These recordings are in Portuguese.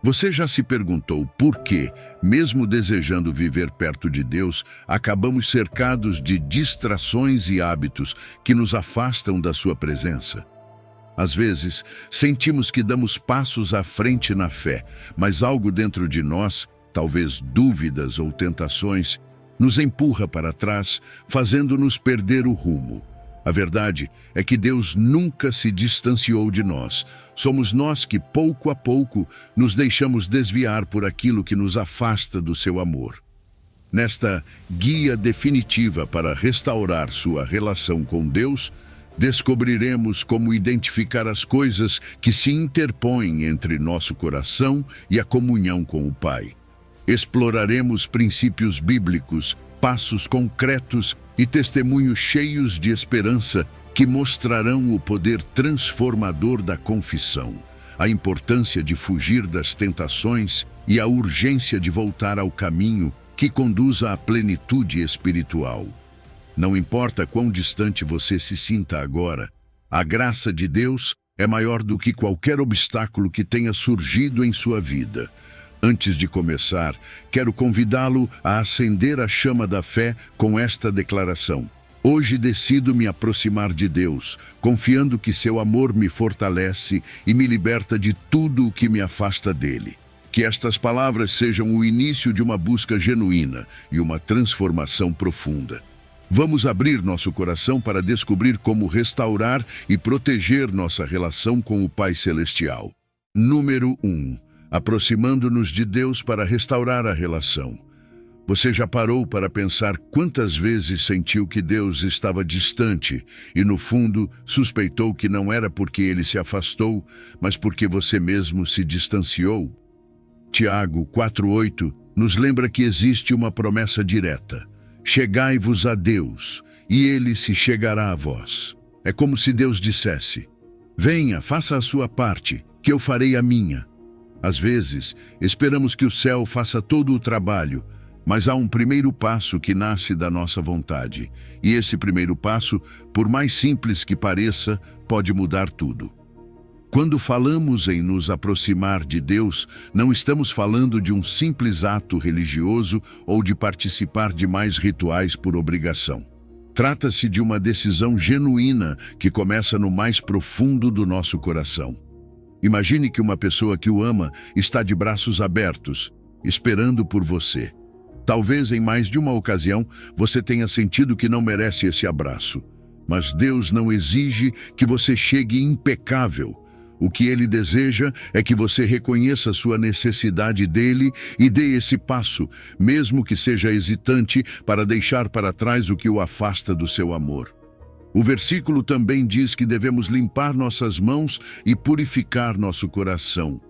Você já se perguntou por que, mesmo desejando viver perto de Deus, acabamos cercados de distrações e hábitos que nos afastam da sua presença? Às vezes, sentimos que damos passos à frente na fé, mas algo dentro de nós, talvez dúvidas ou tentações, nos empurra para trás, fazendo-nos perder o rumo. A verdade é que Deus nunca se distanciou de nós. Somos nós que, pouco a pouco, nos deixamos desviar por aquilo que nos afasta do seu amor. Nesta guia definitiva para restaurar sua relação com Deus, descobriremos como identificar as coisas que se interpõem entre nosso coração e a comunhão com o Pai. Exploraremos princípios bíblicos, passos concretos e testemunhos cheios de esperança que mostrarão o poder transformador da confissão, a importância de fugir das tentações e a urgência de voltar ao caminho que conduza à plenitude espiritual. Não importa quão distante você se sinta agora, a graça de Deus é maior do que qualquer obstáculo que tenha surgido em sua vida. Antes de começar, quero convidá-lo a acender a chama da fé com esta declaração. Hoje decido me aproximar de Deus, confiando que seu amor me fortalece e me liberta de tudo o que me afasta dele. Que estas palavras sejam o início de uma busca genuína e uma transformação profunda. Vamos abrir nosso coração para descobrir como restaurar e proteger nossa relação com o Pai Celestial. Número 1. Aproximando-nos de Deus para restaurar a relação. Você já parou para pensar quantas vezes sentiu que Deus estava distante e, no fundo, suspeitou que não era porque ele se afastou, mas porque você mesmo se distanciou? Tiago 4:8 nos lembra que existe uma promessa direta. Chegai-vos a Deus, e ele se chegará a vós. É como se Deus dissesse: venha, faça a sua parte, que eu farei a minha. Às vezes, esperamos que o céu faça todo o trabalho, mas há um primeiro passo que nasce da nossa vontade. E esse primeiro passo, por mais simples que pareça, pode mudar tudo. Quando falamos em nos aproximar de Deus, não estamos falando de um simples ato religioso ou de participar de mais rituais por obrigação. Trata-se de uma decisão genuína que começa no mais profundo do nosso coração. Imagine que uma pessoa que o ama está de braços abertos, esperando por você. Talvez em mais de uma ocasião você tenha sentido que não merece esse abraço. Mas Deus não exige que você chegue impecável. O que Ele deseja é que você reconheça sua necessidade dele e dê esse passo, mesmo que seja hesitante, para deixar para trás o que o afasta do seu amor. O versículo também diz que devemos limpar nossas mãos e purificar nosso coração.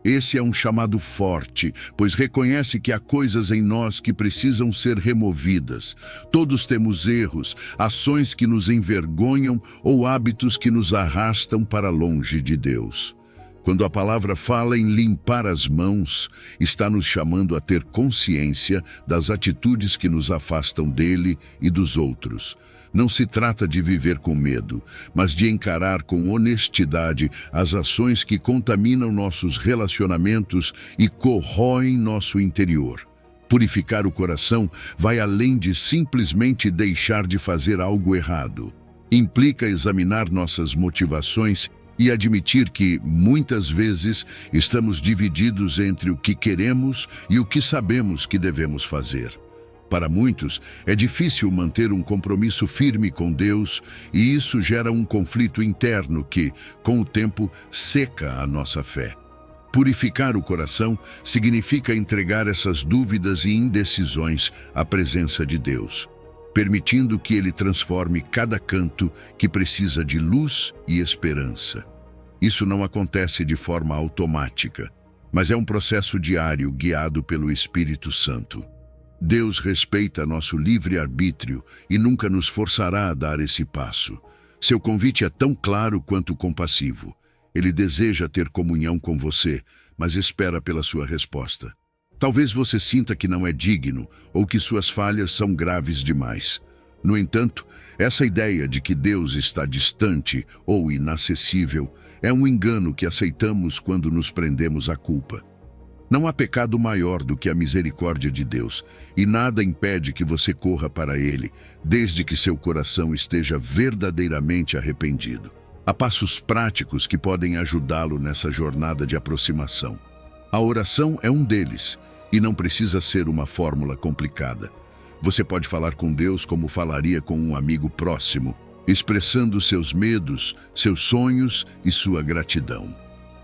Esse é um chamado forte, pois reconhece que há coisas em nós que precisam ser removidas. Todos temos erros, ações que nos envergonham ou hábitos que nos arrastam para longe de Deus. Quando a palavra fala em limpar as mãos, está nos chamando a ter consciência das atitudes que nos afastam dele e dos outros. Não se trata de viver com medo, mas de encarar com honestidade as ações que contaminam nossos relacionamentos e corroem nosso interior. Purificar o coração vai além de simplesmente deixar de fazer algo errado. Implica examinar nossas motivações e admitir que, muitas vezes, estamos divididos entre o que queremos e o que sabemos que devemos fazer. Para muitos, é difícil manter um compromisso firme com Deus e isso gera um conflito interno que, com o tempo, seca a nossa fé. Purificar o coração significa entregar essas dúvidas e indecisões à presença de Deus, permitindo que Ele transforme cada canto que precisa de luz e esperança. Isso não acontece de forma automática, mas é um processo diário guiado pelo Espírito Santo. Deus respeita nosso livre-arbítrio e nunca nos forçará a dar esse passo. Seu convite é tão claro quanto compassivo. Ele deseja ter comunhão com você, mas espera pela sua resposta. Talvez você sinta que não é digno ou que suas falhas são graves demais. No entanto, essa ideia de que Deus está distante ou inacessível é um engano que aceitamos quando nos prendemos à culpa. Não há pecado maior do que a misericórdia de Deus, e nada impede que você corra para Ele, desde que seu coração esteja verdadeiramente arrependido. Há passos práticos que podem ajudá-lo nessa jornada de aproximação. A oração é um deles, e não precisa ser uma fórmula complicada. Você pode falar com Deus como falaria com um amigo próximo, expressando seus medos, seus sonhos e sua gratidão.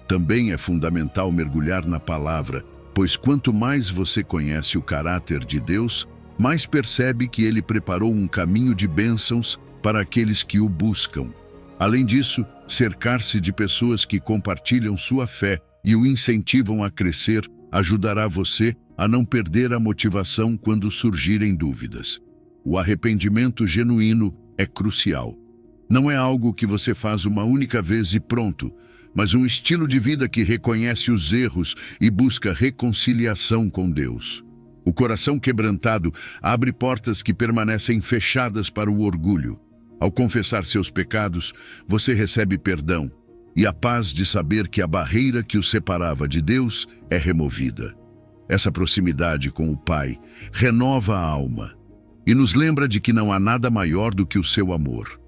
Também é fundamental mergulhar na palavra, pois quanto mais você conhece o caráter de Deus, mais percebe que Ele preparou um caminho de bênçãos para aqueles que o buscam. Além disso, cercar-se de pessoas que compartilham sua fé e o incentivam a crescer ajudará você a não perder a motivação quando surgirem dúvidas. O arrependimento genuíno é crucial. Não é algo que você faz uma única vez e pronto, mas um estilo de vida que reconhece os erros e busca reconciliação com Deus. O coração quebrantado abre portas que permanecem fechadas para o orgulho. Ao confessar seus pecados, você recebe perdão e a paz de saber que a barreira que o separava de Deus é removida. Essa proximidade com o Pai renova a alma e nos lembra de que não há nada maior do que o seu amor.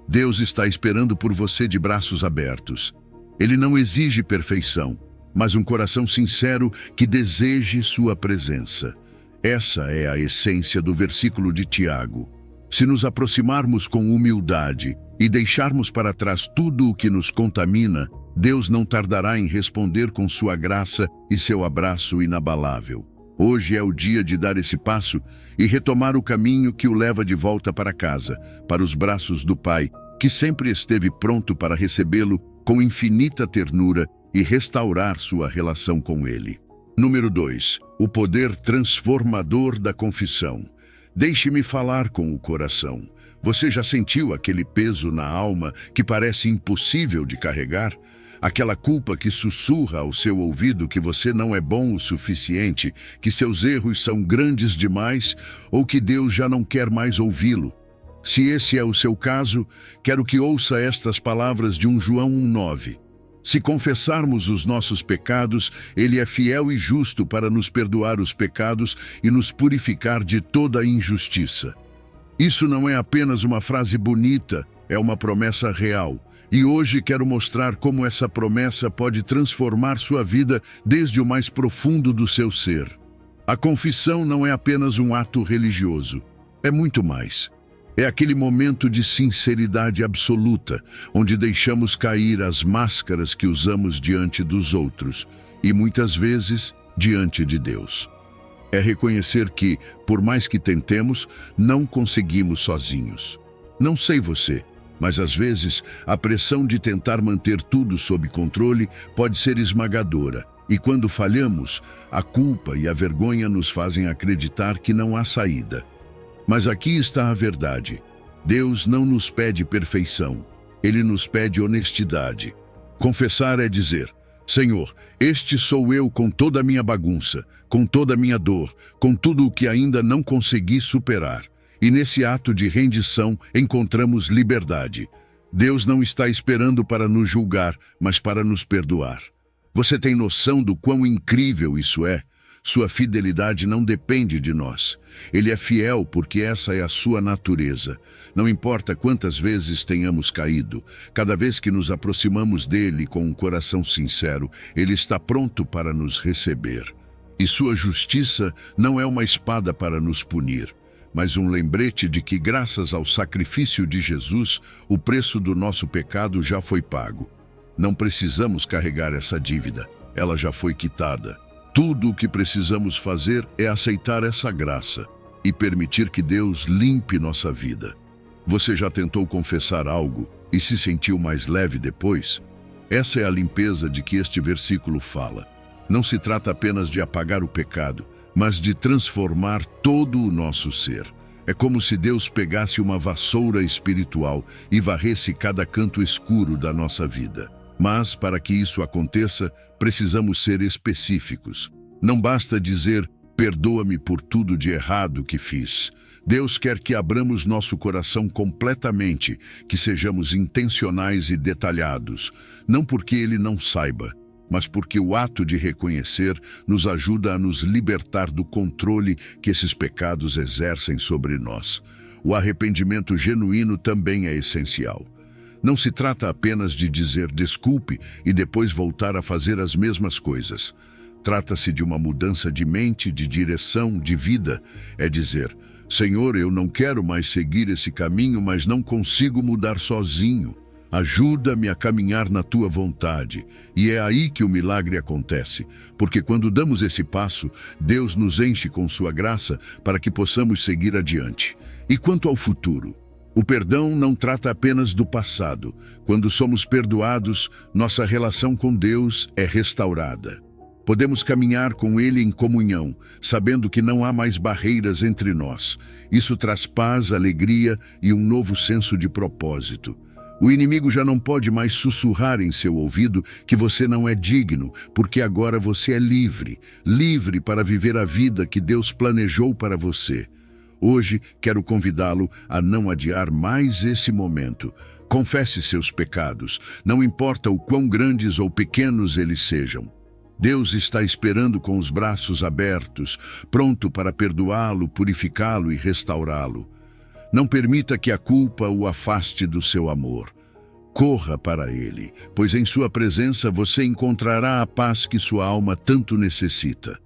Deus está esperando por você de braços abertos. Ele não exige perfeição, mas um coração sincero que deseje sua presença. Essa é a essência do versículo de Tiago. Se nos aproximarmos com humildade e deixarmos para trás tudo o que nos contamina, Deus não tardará em responder com sua graça e seu abraço inabalável. Hoje é o dia de dar esse passo e retomar o caminho que o leva de volta para casa, para os braços do Pai, que sempre esteve pronto para recebê-lo com infinita ternura e restaurar sua relação com Ele. Número 2. O poder transformador da confissão. Deixe-me falar com o coração. Você já sentiu aquele peso na alma que parece impossível de carregar? Aquela culpa que sussurra ao seu ouvido que você não é bom o suficiente, que seus erros são grandes demais ou que Deus já não quer mais ouvi-lo. Se esse é o seu caso, quero que ouça estas palavras de 1 João 1,9. Se confessarmos os nossos pecados, Ele é fiel e justo para nos perdoar os pecados e nos purificar de toda a injustiça. Isso não é apenas uma frase bonita, é uma promessa real. E hoje quero mostrar como essa promessa pode transformar sua vida desde o mais profundo do seu ser. A confissão não é apenas um ato religioso, é muito mais. É aquele momento de sinceridade absoluta, onde deixamos cair as máscaras que usamos diante dos outros e, muitas vezes, diante de Deus. É reconhecer que, por mais que tentemos, não conseguimos sozinhos. Não sei você, mas às vezes a pressão de tentar manter tudo sob controle pode ser esmagadora, e quando falhamos, a culpa e a vergonha nos fazem acreditar que não há saída. Mas aqui está a verdade. Deus não nos pede perfeição, Ele nos pede honestidade. Confessar é dizer: Senhor, este sou eu com toda a minha bagunça, com toda a minha dor, com tudo o que ainda não consegui superar. E nesse ato de rendição encontramos liberdade. Deus não está esperando para nos julgar, mas para nos perdoar. Você tem noção do quão incrível isso é? Sua fidelidade não depende de nós. Ele é fiel porque essa é a sua natureza. Não importa quantas vezes tenhamos caído, cada vez que nos aproximamos dele com um coração sincero, ele está pronto para nos receber. E sua justiça não é uma espada para nos punir, mas um lembrete de que, graças ao sacrifício de Jesus, o preço do nosso pecado já foi pago. Não precisamos carregar essa dívida, ela já foi quitada. Tudo o que precisamos fazer é aceitar essa graça e permitir que Deus limpe nossa vida. Você já tentou confessar algo e se sentiu mais leve depois? Essa é a limpeza de que este versículo fala. Não se trata apenas de apagar o pecado, mas de transformar todo o nosso ser. É como se Deus pegasse uma vassoura espiritual e varresse cada canto escuro da nossa vida. Mas, para que isso aconteça, precisamos ser específicos. Não basta dizer, perdoa-me por tudo de errado que fiz. Deus quer que abramos nosso coração completamente, que sejamos intencionais e detalhados, não porque Ele não saiba, mas porque o ato de reconhecer nos ajuda a nos libertar do controle que esses pecados exercem sobre nós. O arrependimento genuíno também é essencial. Não se trata apenas de dizer desculpe e depois voltar a fazer as mesmas coisas. Trata-se de uma mudança de mente, de direção, de vida. É dizer, Senhor, eu não quero mais seguir esse caminho, mas não consigo mudar sozinho. Ajuda-me a caminhar na tua vontade. E é aí que o milagre acontece, porque quando damos esse passo, Deus nos enche com sua graça para que possamos seguir adiante. E quanto ao futuro? O perdão não trata apenas do passado. Quando somos perdoados, nossa relação com Deus é restaurada. Podemos caminhar com Ele em comunhão, sabendo que não há mais barreiras entre nós. Isso traz paz, alegria e um novo senso de propósito. O inimigo já não pode mais sussurrar em seu ouvido que você não é digno, porque agora você é livre, livre para viver a vida que Deus planejou para você. Hoje, quero convidá-lo a não adiar mais esse momento. Confesse seus pecados, não importa o quão grandes ou pequenos eles sejam. Deus está esperando com os braços abertos, pronto para perdoá-lo, purificá-lo e restaurá-lo. Não permita que a culpa o afaste do seu amor. Corra para Ele, pois em sua presença você encontrará a paz que sua alma tanto necessita.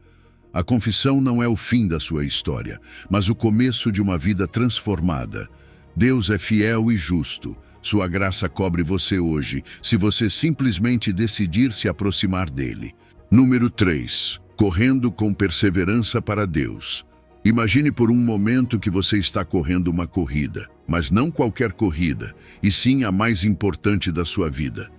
A confissão não é o fim da sua história, mas o começo de uma vida transformada. Deus é fiel e justo. Sua graça cobre você hoje, se você simplesmente decidir se aproximar dele. Número 3. Correndo com perseverança para Deus. Imagine por um momento que você está correndo uma corrida, mas não qualquer corrida, e sim a mais importante da sua vida.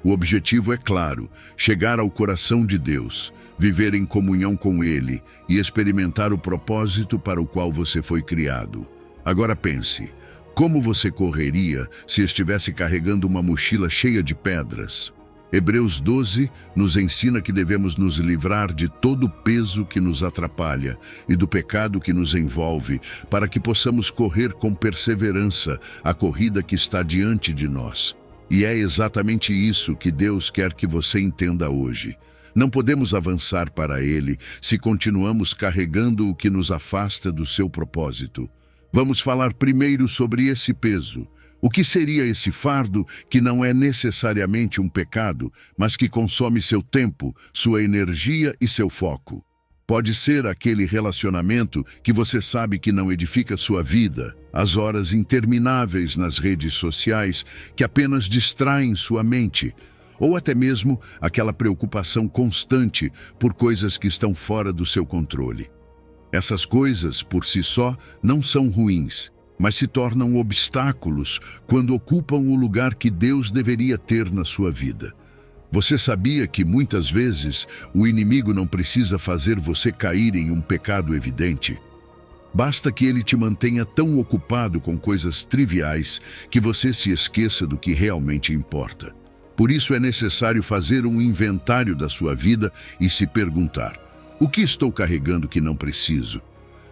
O objetivo é claro, chegar ao coração de Deus, viver em comunhão com Ele e experimentar o propósito para o qual você foi criado. Agora pense, como você correria se estivesse carregando uma mochila cheia de pedras? Hebreus 12 nos ensina que devemos nos livrar de todo o peso que nos atrapalha e do pecado que nos envolve, para que possamos correr com perseverança a corrida que está diante de nós. E é exatamente isso que Deus quer que você entenda hoje. Não podemos avançar para Ele se continuamos carregando o que nos afasta do seu propósito. Vamos falar primeiro sobre esse peso. O que seria esse fardo que não é necessariamente um pecado, mas que consome seu tempo, sua energia e seu foco? Pode ser aquele relacionamento que você sabe que não edifica sua vida, as horas intermináveis nas redes sociais que apenas distraem sua mente, ou até mesmo aquela preocupação constante por coisas que estão fora do seu controle. Essas coisas, por si só, não são ruins, mas se tornam obstáculos quando ocupam o lugar que Deus deveria ter na sua vida. Você sabia que muitas vezes o inimigo não precisa fazer você cair em um pecado evidente? Basta que ele te mantenha tão ocupado com coisas triviais que você se esqueça do que realmente importa. Por isso é necessário fazer um inventário da sua vida e se perguntar: o que estou carregando que não preciso?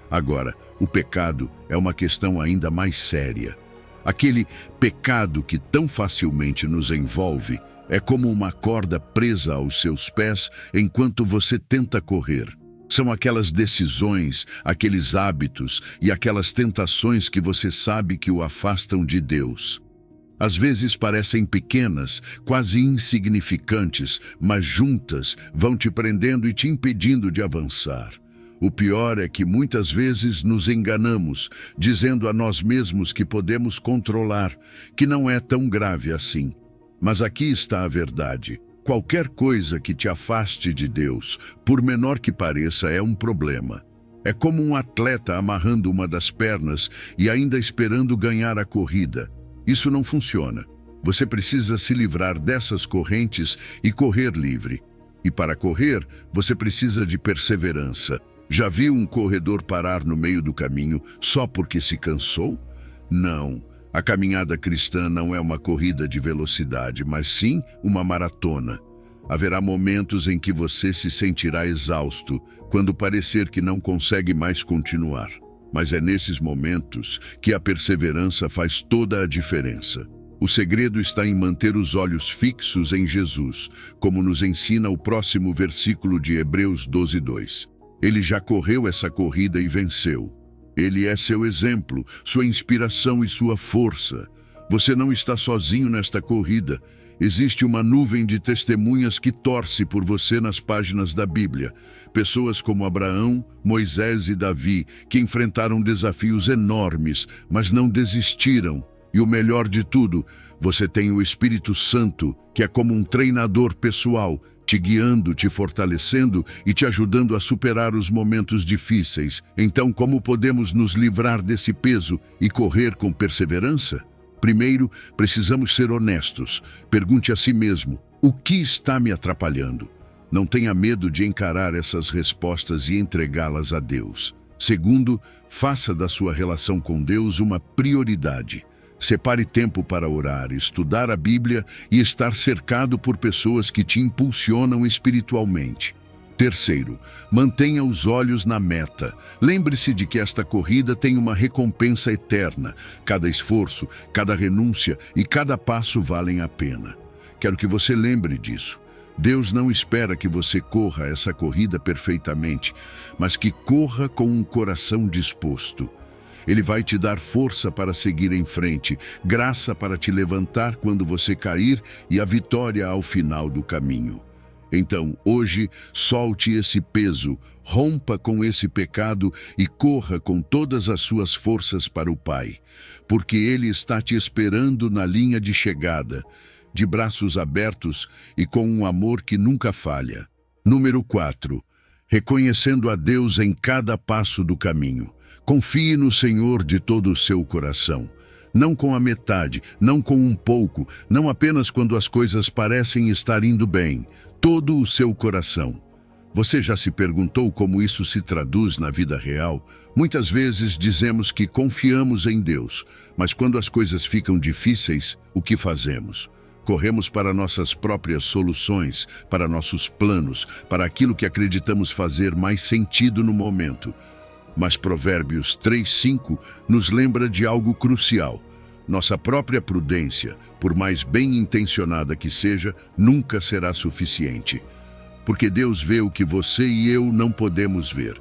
Agora, o pecado é uma questão ainda mais séria. Aquele pecado que tão facilmente nos envolve é como uma corda presa aos seus pés enquanto você tenta correr. São aquelas decisões, aqueles hábitos e aquelas tentações que você sabe que o afastam de Deus. Às vezes parecem pequenas, quase insignificantes, mas juntas vão te prendendo e te impedindo de avançar. O pior é que muitas vezes nos enganamos, dizendo a nós mesmos que podemos controlar, que não é tão grave assim. Mas aqui está a verdade. Qualquer coisa que te afaste de Deus, por menor que pareça, é um problema. É como um atleta amarrando uma das pernas e ainda esperando ganhar a corrida. Isso não funciona. Você precisa se livrar dessas correntes e correr livre. E para correr, você precisa de perseverança. Já viu um corredor parar no meio do caminho só porque se cansou? Não. A caminhada cristã não é uma corrida de velocidade, mas sim uma maratona. Haverá momentos em que você se sentirá exausto, quando parecer que não consegue mais continuar. Mas é nesses momentos que a perseverança faz toda a diferença. O segredo está em manter os olhos fixos em Jesus, como nos ensina o próximo versículo de Hebreus 12:2. Ele já correu essa corrida e venceu. Ele é seu exemplo, sua inspiração e sua força. Você não está sozinho nesta corrida. Existe uma nuvem de testemunhas que torce por você nas páginas da Bíblia. Pessoas como Abraão, Moisés e Davi, que enfrentaram desafios enormes, mas não desistiram. E o melhor de tudo, você tem o Espírito Santo, que é como um treinador pessoal, te guiando, te fortalecendo e te ajudando a superar os momentos difíceis. Então, como podemos nos livrar desse peso e correr com perseverança? Primeiro, precisamos ser honestos. Pergunte a si mesmo: o que está me atrapalhando? Não tenha medo de encarar essas respostas e entregá-las a Deus. Segundo, faça da sua relação com Deus uma prioridade. Separe tempo para orar, estudar a Bíblia e estar cercado por pessoas que te impulsionam espiritualmente. Terceiro, mantenha os olhos na meta. Lembre-se de que esta corrida tem uma recompensa eterna. Cada esforço, cada renúncia e cada passo valem a pena. Quero que você lembre disso. Deus não espera que você corra essa corrida perfeitamente, mas que corra com um coração disposto. Ele vai te dar força para seguir em frente, graça para te levantar quando você cair e a vitória ao final do caminho. Então, hoje, solte esse peso, rompa com esse pecado e corra com todas as suas forças para o Pai, porque Ele está te esperando na linha de chegada, de braços abertos e com um amor que nunca falha. Número 4. Reconhecendo a Deus em cada passo do caminho. Confie no Senhor de todo o seu coração. Não com a metade, não com um pouco, não apenas quando as coisas parecem estar indo bem. Todo o seu coração. Você já se perguntou como isso se traduz na vida real? Muitas vezes dizemos que confiamos em Deus, mas quando as coisas ficam difíceis, o que fazemos? Corremos para nossas próprias soluções, para nossos planos, para aquilo que acreditamos fazer mais sentido no momento. Mas Provérbios 3:5 nos lembra de algo crucial. Nossa própria prudência, por mais bem intencionada que seja, nunca será suficiente. Porque Deus vê o que você e eu não podemos ver.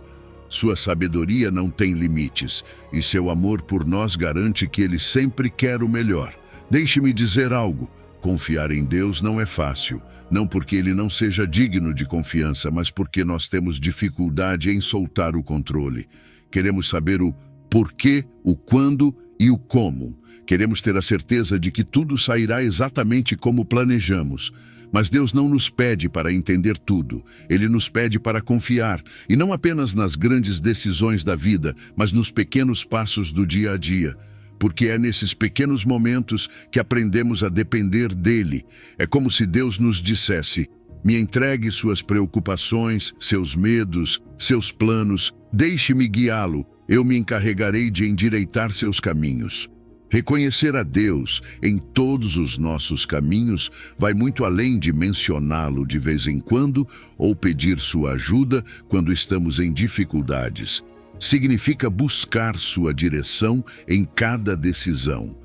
Sua sabedoria não tem limites, e seu amor por nós garante que Ele sempre quer o melhor. Deixe-me dizer algo. Confiar em Deus não é fácil, não porque Ele não seja digno de confiança, mas porque nós temos dificuldade em soltar o controle. Queremos saber o porquê, o quando e o como. Queremos ter a certeza de que tudo sairá exatamente como planejamos. Mas Deus não nos pede para entender tudo. Ele nos pede para confiar, e não apenas nas grandes decisões da vida, mas nos pequenos passos do dia a dia. Porque é nesses pequenos momentos que aprendemos a depender dele. É como se Deus nos dissesse: me entregue suas preocupações, seus medos, seus planos, deixe-me guiá-lo, eu me encarregarei de endireitar seus caminhos. Reconhecer a Deus em todos os nossos caminhos vai muito além de mencioná-lo de vez em quando ou pedir sua ajuda quando estamos em dificuldades. Significa buscar sua direção em cada decisão.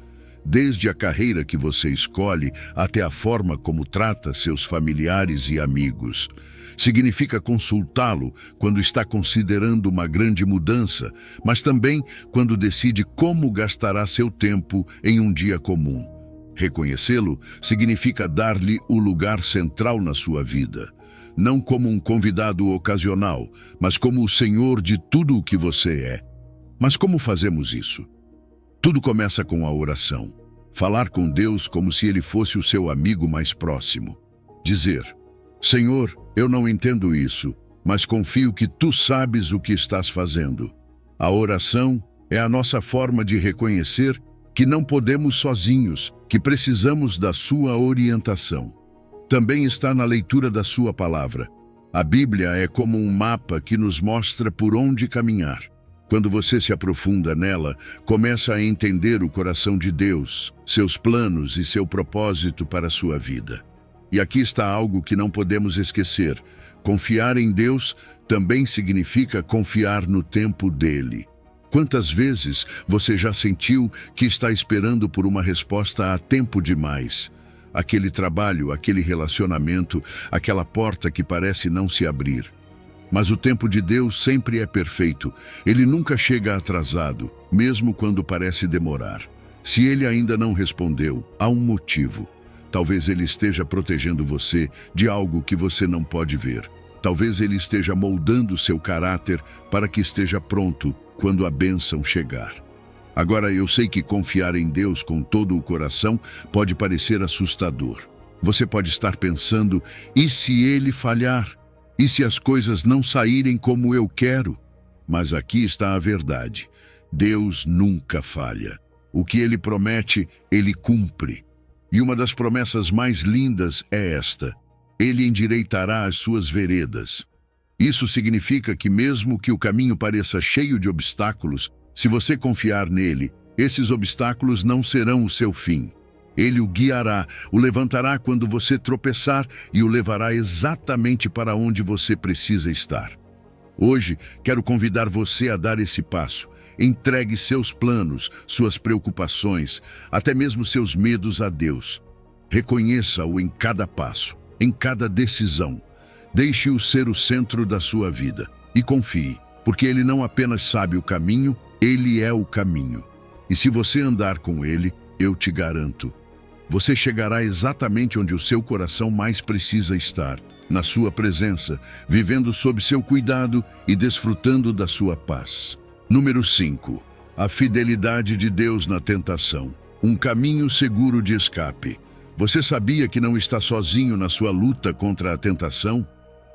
Desde a carreira que você escolhe até a forma como trata seus familiares e amigos. Significa consultá-lo quando está considerando uma grande mudança, mas também quando decide como gastará seu tempo em um dia comum. Reconhecê-lo significa dar-lhe o lugar central na sua vida. Não como um convidado ocasional, mas como o Senhor de tudo o que você é. Mas como fazemos isso? Tudo começa com a oração. Falar com Deus como se Ele fosse o seu amigo mais próximo. Dizer: Senhor, eu não entendo isso, mas confio que Tu sabes o que estás fazendo. A oração é a nossa forma de reconhecer que não podemos sozinhos, que precisamos da Sua orientação. Também está na leitura da Sua palavra. A Bíblia é como um mapa que nos mostra por onde caminhar. Quando você se aprofunda nela, começa a entender o coração de Deus, seus planos e seu propósito para a sua vida. E aqui está algo que não podemos esquecer. Confiar em Deus também significa confiar no tempo dele. Quantas vezes você já sentiu que está esperando por uma resposta há tempo demais? Aquele trabalho, aquele relacionamento, aquela porta que parece não se abrir. Mas o tempo de Deus sempre é perfeito. Ele nunca chega atrasado, mesmo quando parece demorar. Se ele ainda não respondeu, há um motivo. Talvez ele esteja protegendo você de algo que você não pode ver. Talvez ele esteja moldando seu caráter para que esteja pronto quando a bênção chegar. Agora, eu sei que confiar em Deus com todo o coração pode parecer assustador. Você pode estar pensando, e se ele falhar? E se as coisas não saírem como eu quero? Mas aqui está a verdade. Deus nunca falha. O que ele promete, ele cumpre. E uma das promessas mais lindas é esta: ele endireitará as suas veredas. Isso significa que mesmo que o caminho pareça cheio de obstáculos, se você confiar nele, esses obstáculos não serão o seu fim. Ele o guiará, o levantará quando você tropeçar e o levará exatamente para onde você precisa estar. Hoje, quero convidar você a dar esse passo. Entregue seus planos, suas preocupações, até mesmo seus medos a Deus. Reconheça-o em cada passo, em cada decisão. Deixe-o ser o centro da sua vida e confie, porque ele não apenas sabe o caminho, ele é o caminho. E se você andar com ele, eu te garanto, você chegará exatamente onde o seu coração mais precisa estar, na sua presença, vivendo sob seu cuidado e desfrutando da sua paz. Número 5. A fidelidade de Deus na tentação. Um caminho seguro de escape. Você sabia que não está sozinho na sua luta contra a tentação?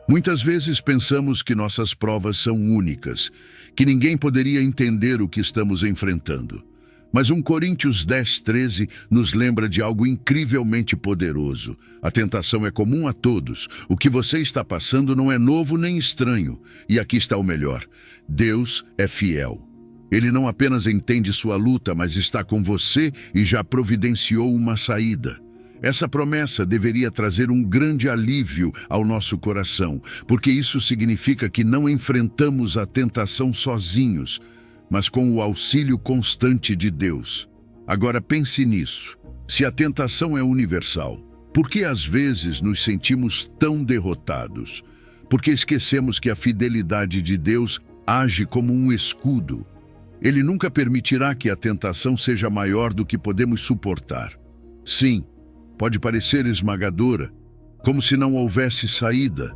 Muitas vezes pensamos que nossas provas são únicas, que ninguém poderia entender o que estamos enfrentando. Mas 1 Coríntios 10:13 nos lembra de algo incrivelmente poderoso. A tentação é comum a todos. O que você está passando não é novo nem estranho. E aqui está o melhor: Deus é fiel. Ele não apenas entende sua luta, mas está com você e já providenciou uma saída. Essa promessa deveria trazer um grande alívio ao nosso coração, porque isso significa que não enfrentamos a tentação sozinhos, mas com o auxílio constante de Deus. Agora pense nisso. Se a tentação é universal, por que às vezes nos sentimos tão derrotados? Porque esquecemos que a fidelidade de Deus age como um escudo. Ele nunca permitirá que a tentação seja maior do que podemos suportar. Sim, pode parecer esmagadora, como se não houvesse saída,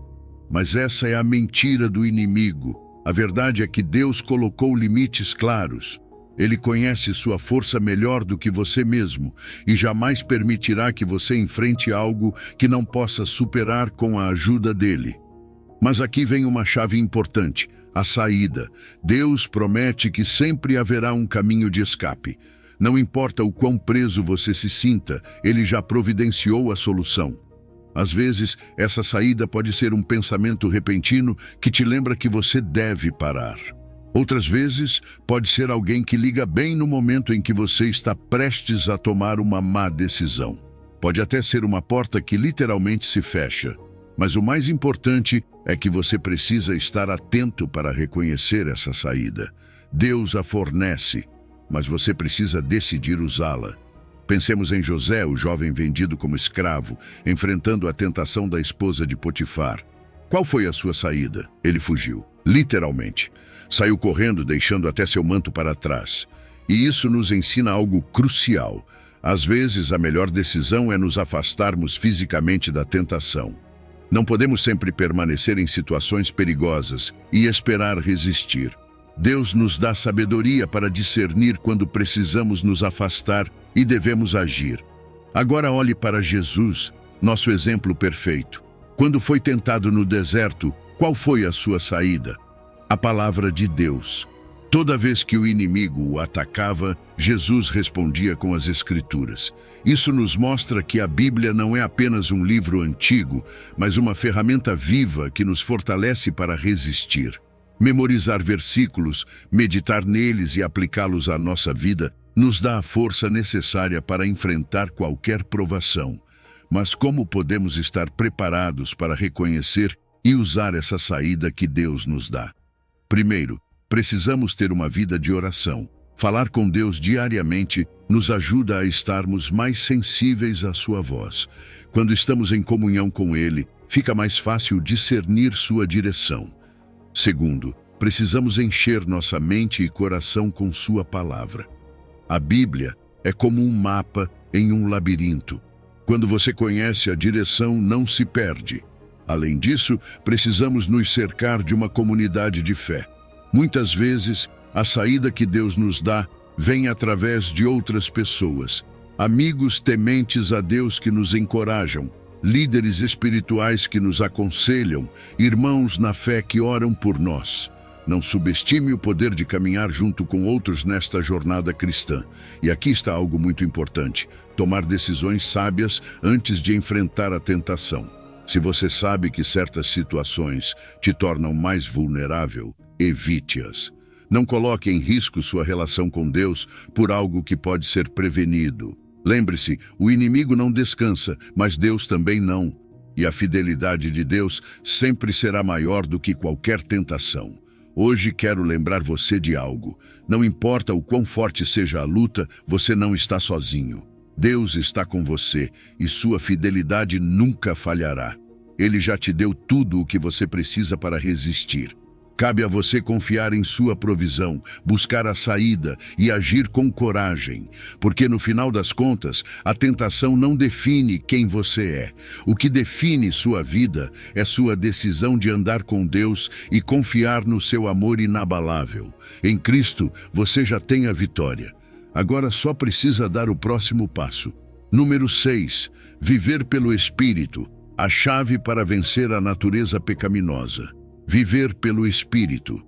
mas essa é a mentira do inimigo. A verdade é que Deus colocou limites claros. Ele conhece sua força melhor do que você mesmo e jamais permitirá que você enfrente algo que não possa superar com a ajuda dele. Mas aqui vem uma chave importante: a saída. Deus promete que sempre haverá um caminho de escape. Não importa o quão preso você se sinta, ele já providenciou a solução. Às vezes, essa saída pode ser um pensamento repentino que te lembra que você deve parar. Outras vezes, pode ser alguém que liga bem no momento em que você está prestes a tomar uma má decisão. Pode até ser uma porta que literalmente se fecha. Mas o mais importante é que você precisa estar atento para reconhecer essa saída. Deus a fornece, mas você precisa decidir usá-la. Pensemos em José, o jovem vendido como escravo, enfrentando a tentação da esposa de Potifar. Qual foi a sua saída? Ele fugiu, literalmente. Saiu correndo, deixando até seu manto para trás. E isso nos ensina algo crucial. Às vezes, a melhor decisão é nos afastarmos fisicamente da tentação. Não podemos sempre permanecer em situações perigosas e esperar resistir. Deus nos dá sabedoria para discernir quando precisamos nos afastar e devemos agir. Agora olhe para Jesus, nosso exemplo perfeito. Quando foi tentado no deserto, qual foi a sua saída? A palavra de Deus. Toda vez que o inimigo o atacava, Jesus respondia com as Escrituras. Isso nos mostra que a Bíblia não é apenas um livro antigo, mas uma ferramenta viva que nos fortalece para resistir. Memorizar versículos, meditar neles e aplicá-los à nossa vida nos dá a força necessária para enfrentar qualquer provação. Mas como podemos estar preparados para reconhecer e usar essa saída que Deus nos dá? Primeiro, Precisamos ter uma vida de oração. Falar com Deus diariamente nos ajuda a estarmos mais sensíveis à sua voz. Quando estamos em comunhão com Ele, fica mais fácil discernir sua direção. Segundo, precisamos encher nossa mente e coração com sua palavra. A Bíblia é como um mapa em um labirinto. Quando você conhece a direção, não se perde. Além disso, precisamos nos cercar de uma comunidade de fé. Muitas vezes, a saída que Deus nos dá vem através de outras pessoas. Amigos tementes a Deus que nos encorajam, líderes espirituais que nos aconselham, irmãos na fé que oram por nós. Não subestime o poder de caminhar junto com outros nesta jornada cristã. E aqui está algo muito importante: tomar decisões sábias antes de enfrentar a tentação. Se você sabe que certas situações te tornam mais vulnerável, evite-as. Não coloque em risco sua relação com Deus por algo que pode ser prevenido. Lembre-se, o inimigo não descansa, mas Deus também não. E a fidelidade de Deus sempre será maior do que qualquer tentação. Hoje quero lembrar você de algo. Não importa o quão forte seja a luta, você não está sozinho. Deus está com você e sua fidelidade nunca falhará. Ele já te deu tudo o que você precisa para resistir. Cabe a você confiar em sua provisão, buscar a saída e agir com coragem, porque no final das contas, a tentação não define quem você é. O que define sua vida é sua decisão de andar com Deus e confiar no seu amor inabalável. Em Cristo, você já tem a vitória. Agora só precisa dar o próximo passo. Número 6. Viver pelo Espírito, a chave para vencer a natureza pecaminosa. Viver pelo Espírito.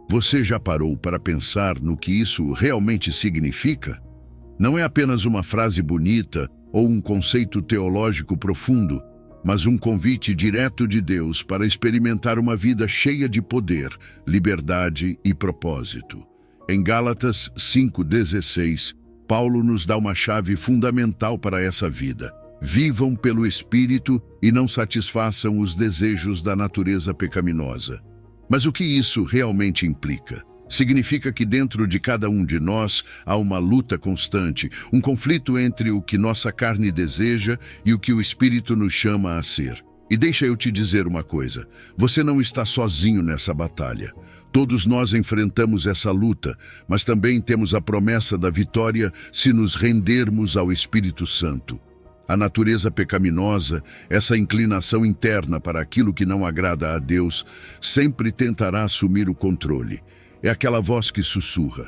Você já parou para pensar no que isso realmente significa? Não é apenas uma frase bonita ou um conceito teológico profundo, mas um convite direto de Deus para experimentar uma vida cheia de poder, liberdade e propósito. Em Gálatas 5,16, Paulo nos dá uma chave fundamental para essa vida. Vivam pelo Espírito e não satisfaçam os desejos da natureza pecaminosa. Mas o que isso realmente implica? Significa que dentro de cada um de nós há uma luta constante, um conflito entre o que nossa carne deseja e o que o Espírito nos chama a ser. E deixa eu te dizer uma coisa, você não está sozinho nessa batalha. Todos nós enfrentamos essa luta, mas também temos a promessa da vitória se nos rendermos ao Espírito Santo. A natureza pecaminosa, essa inclinação interna para aquilo que não agrada a Deus, sempre tentará assumir o controle. É aquela voz que sussurra: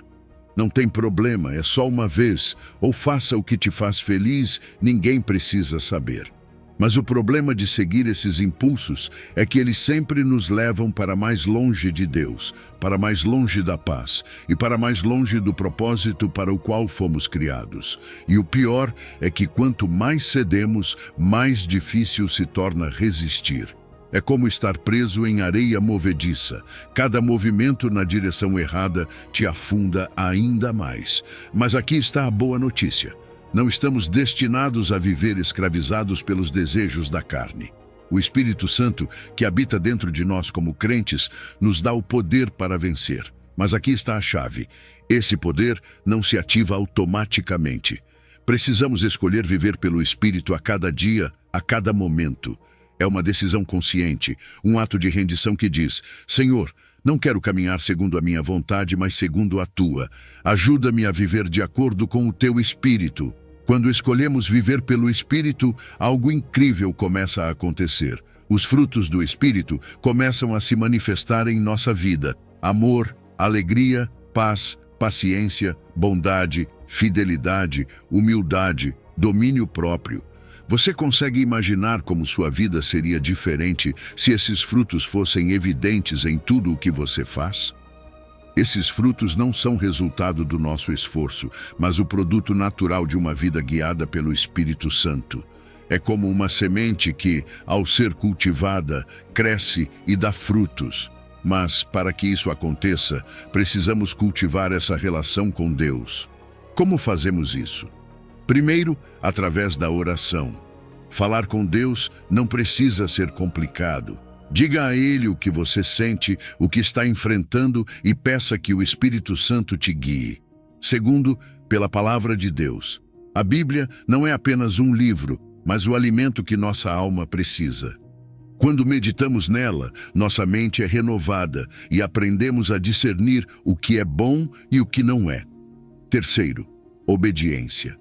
não tem problema, é só uma vez, ou faça o que te faz feliz, ninguém precisa saber. Mas o problema de seguir esses impulsos é que eles sempre nos levam para mais longe de Deus, para mais longe da paz e para mais longe do propósito para o qual fomos criados. E o pior é que quanto mais cedemos, mais difícil se torna resistir. É como estar preso em areia movediça. Cada movimento na direção errada te afunda ainda mais. Mas aqui está a boa notícia. Não estamos destinados a viver escravizados pelos desejos da carne. O Espírito Santo, que habita dentro de nós como crentes, nos dá o poder para vencer. Mas aqui está a chave. Esse poder não se ativa automaticamente. Precisamos escolher viver pelo Espírito a cada dia, a cada momento. É uma decisão consciente, um ato de rendição que diz: Senhor, não quero caminhar segundo a minha vontade, mas segundo a tua. Ajuda-me a viver de acordo com o teu Espírito. Quando escolhemos viver pelo Espírito, algo incrível começa a acontecer. Os frutos do Espírito começam a se manifestar em nossa vida: amor, alegria, paz, paciência, bondade, fidelidade, humildade, domínio próprio. Você consegue imaginar como sua vida seria diferente se esses frutos fossem evidentes em tudo o que você faz? Esses frutos não são resultado do nosso esforço, mas o produto natural de uma vida guiada pelo Espírito Santo. É como uma semente que, ao ser cultivada, cresce e dá frutos. Mas, para que isso aconteça, precisamos cultivar essa relação com Deus. Como fazemos isso? Primeiro, através da oração. Falar com Deus não precisa ser complicado. Diga a ele o que você sente, o que está enfrentando e peça que o Espírito Santo te guie. Segundo, pela palavra de Deus. A Bíblia não é apenas um livro, mas o alimento que nossa alma precisa. Quando meditamos nela, nossa mente é renovada e aprendemos a discernir o que é bom e o que não é. Terceiro, obediência.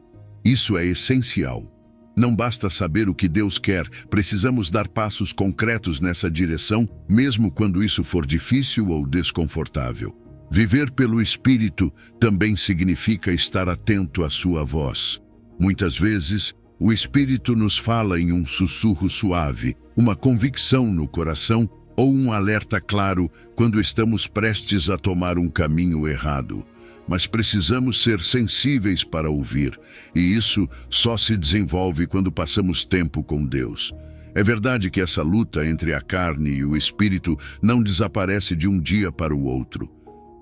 Isso é essencial. Não basta saber o que Deus quer, precisamos dar passos concretos nessa direção, mesmo quando isso for difícil ou desconfortável. Viver pelo Espírito também significa estar atento à sua voz. Muitas vezes, o Espírito nos fala em um sussurro suave, uma convicção no coração ou um alerta claro quando estamos prestes a tomar um caminho errado. Mas precisamos ser sensíveis para ouvir, e isso só se desenvolve quando passamos tempo com Deus. É verdade que essa luta entre a carne e o espírito não desaparece de um dia para o outro.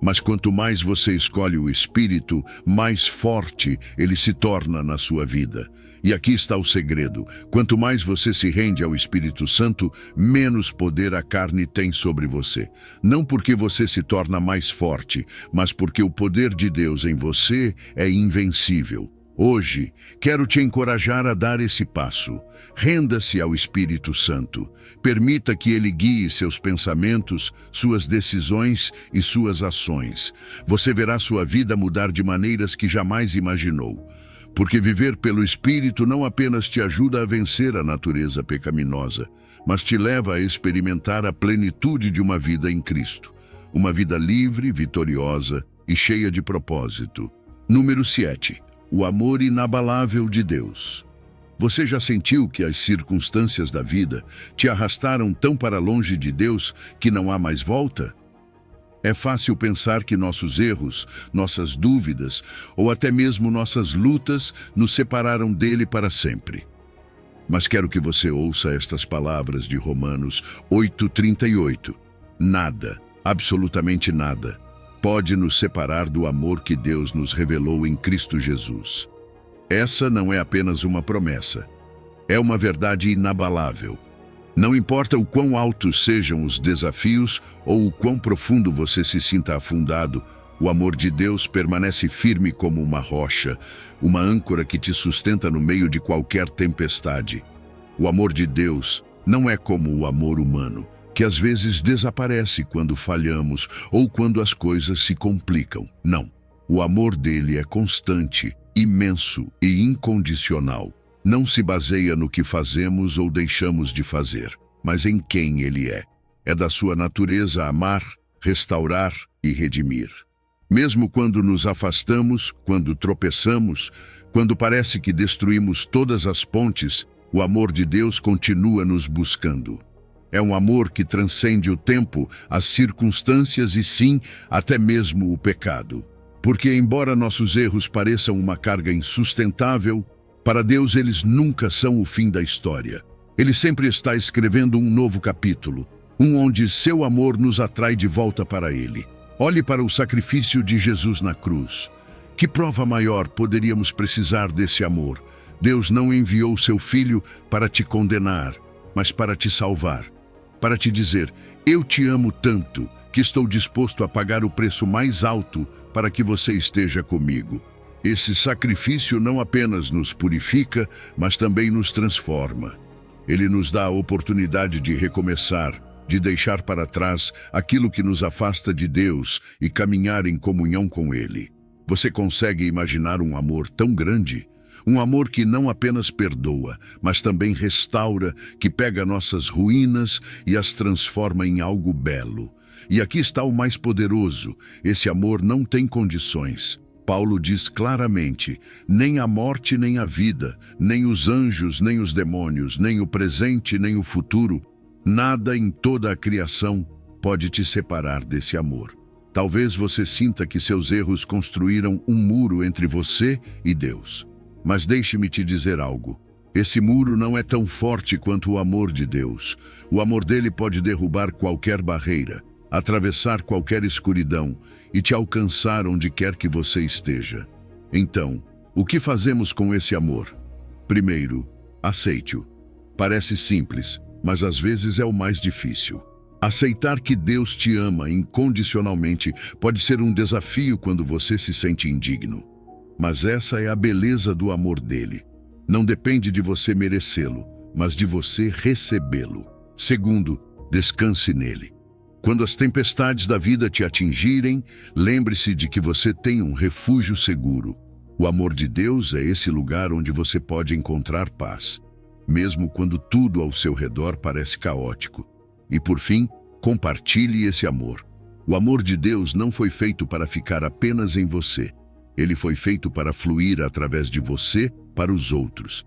Mas quanto mais você escolhe o espírito, mais forte ele se torna na sua vida. E aqui está o segredo: quanto mais você se rende ao Espírito Santo, menos poder a carne tem sobre você. Não porque você se torna mais forte, mas porque o poder de Deus em você é invencível. Hoje, quero te encorajar a dar esse passo. Renda-se ao Espírito Santo. Permita que ele guie seus pensamentos, suas decisões e suas ações. Você verá sua vida mudar de maneiras que jamais imaginou. Porque viver pelo Espírito não apenas te ajuda a vencer a natureza pecaminosa, mas te leva a experimentar a plenitude de uma vida em Cristo. Uma vida livre, vitoriosa e cheia de propósito. Número 7. O amor inabalável de Deus. Você já sentiu que as circunstâncias da vida te arrastaram tão para longe de Deus que não há mais volta? É fácil pensar que nossos erros, nossas dúvidas ou até mesmo nossas lutas nos separaram dele para sempre. Mas quero que você ouça estas palavras de Romanos 8:38. Nada, absolutamente nada, pode nos separar do amor que Deus nos revelou em Cristo Jesus. Essa não é apenas uma promessa, é uma verdade inabalável. Não importa o quão altos sejam os desafios ou o quão profundo você se sinta afundado, o amor de Deus permanece firme como uma rocha, uma âncora que te sustenta no meio de qualquer tempestade. O amor de Deus não é como o amor humano, que às vezes desaparece quando falhamos ou quando as coisas se complicam. Não. O amor dele é constante, imenso e incondicional. Não se baseia no que fazemos ou deixamos de fazer, mas em quem ele é. É da sua natureza amar, restaurar e redimir. Mesmo quando nos afastamos, quando tropeçamos, quando parece que destruímos todas as pontes, o amor de Deus continua nos buscando. É um amor que transcende o tempo, as circunstâncias e sim, até mesmo o pecado. Porque embora nossos erros pareçam uma carga insustentável, para Deus eles nunca são o fim da história. Ele sempre está escrevendo um novo capítulo, onde seu amor nos atrai de volta para ele. Olhe para o sacrifício de Jesus na cruz. Que prova maior poderíamos precisar desse amor? Deus não enviou seu Filho para te condenar, mas para te salvar. Para te dizer, eu te amo tanto que estou disposto a pagar o preço mais alto para que você esteja comigo. Esse sacrifício não apenas nos purifica, mas também nos transforma. Ele nos dá a oportunidade de recomeçar, de deixar para trás aquilo que nos afasta de Deus e caminhar em comunhão com Ele. Você consegue imaginar um amor tão grande? Um amor que não apenas perdoa, mas também restaura, que pega nossas ruínas e as transforma em algo belo. E aqui está o mais poderoso: esse amor não tem condições. Paulo diz claramente, nem a morte nem a vida, nem os anjos nem os demônios, nem o presente nem o futuro, nada em toda a criação pode te separar desse amor. Talvez você sinta que seus erros construíram um muro entre você e Deus. Mas deixe-me te dizer algo. Esse muro não é tão forte quanto o amor de Deus. O amor dele pode derrubar qualquer barreira, atravessar qualquer escuridão e te alcançar onde quer que você esteja. Então, o que fazemos com esse amor? Primeiro, aceite-o. Parece simples, mas às vezes é o mais difícil. Aceitar que Deus te ama incondicionalmente pode ser um desafio quando você se sente indigno. Mas essa é a beleza do amor dele. Não depende de você merecê-lo, mas de você recebê-lo. Segundo, descanse nele. Quando as tempestades da vida te atingirem, lembre-se de que você tem um refúgio seguro. O amor de Deus é esse lugar onde você pode encontrar paz, mesmo quando tudo ao seu redor parece caótico. E por fim, compartilhe esse amor. O amor de Deus não foi feito para ficar apenas em você. Ele foi feito para fluir através de você para os outros.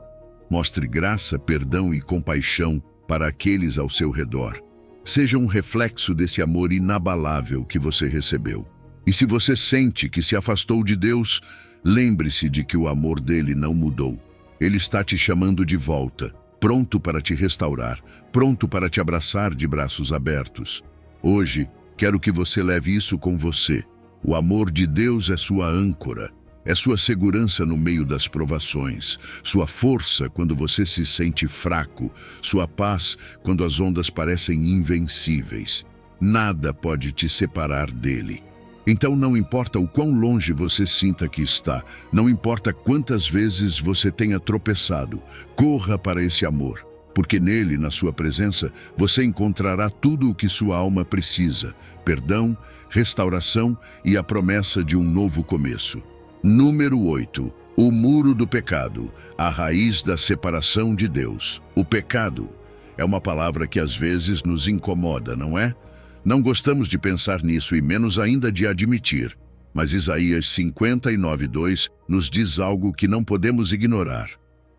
Mostre graça, perdão e compaixão para aqueles ao seu redor. Seja um reflexo desse amor inabalável que você recebeu. E se você sente que se afastou de Deus, lembre-se de que o amor dele não mudou. Ele está te chamando de volta, pronto para te restaurar, pronto para te abraçar de braços abertos. Hoje, quero que você leve isso com você. O amor de Deus é sua âncora, é sua segurança no meio das provações, sua força quando você se sente fraco, sua paz quando as ondas parecem invencíveis. Nada pode te separar dele. Então não importa o quão longe você sinta que está, não importa quantas vezes você tenha tropeçado, corra para esse amor, porque nele, na sua presença, você encontrará tudo o que sua alma precisa: perdão, restauração e a promessa de um novo começo. Número 8. O muro do pecado, a raiz da separação de Deus. O pecado é uma palavra que às vezes nos incomoda, não é? Não gostamos de pensar nisso e menos ainda de admitir. Mas Isaías 59:2 nos diz algo que não podemos ignorar.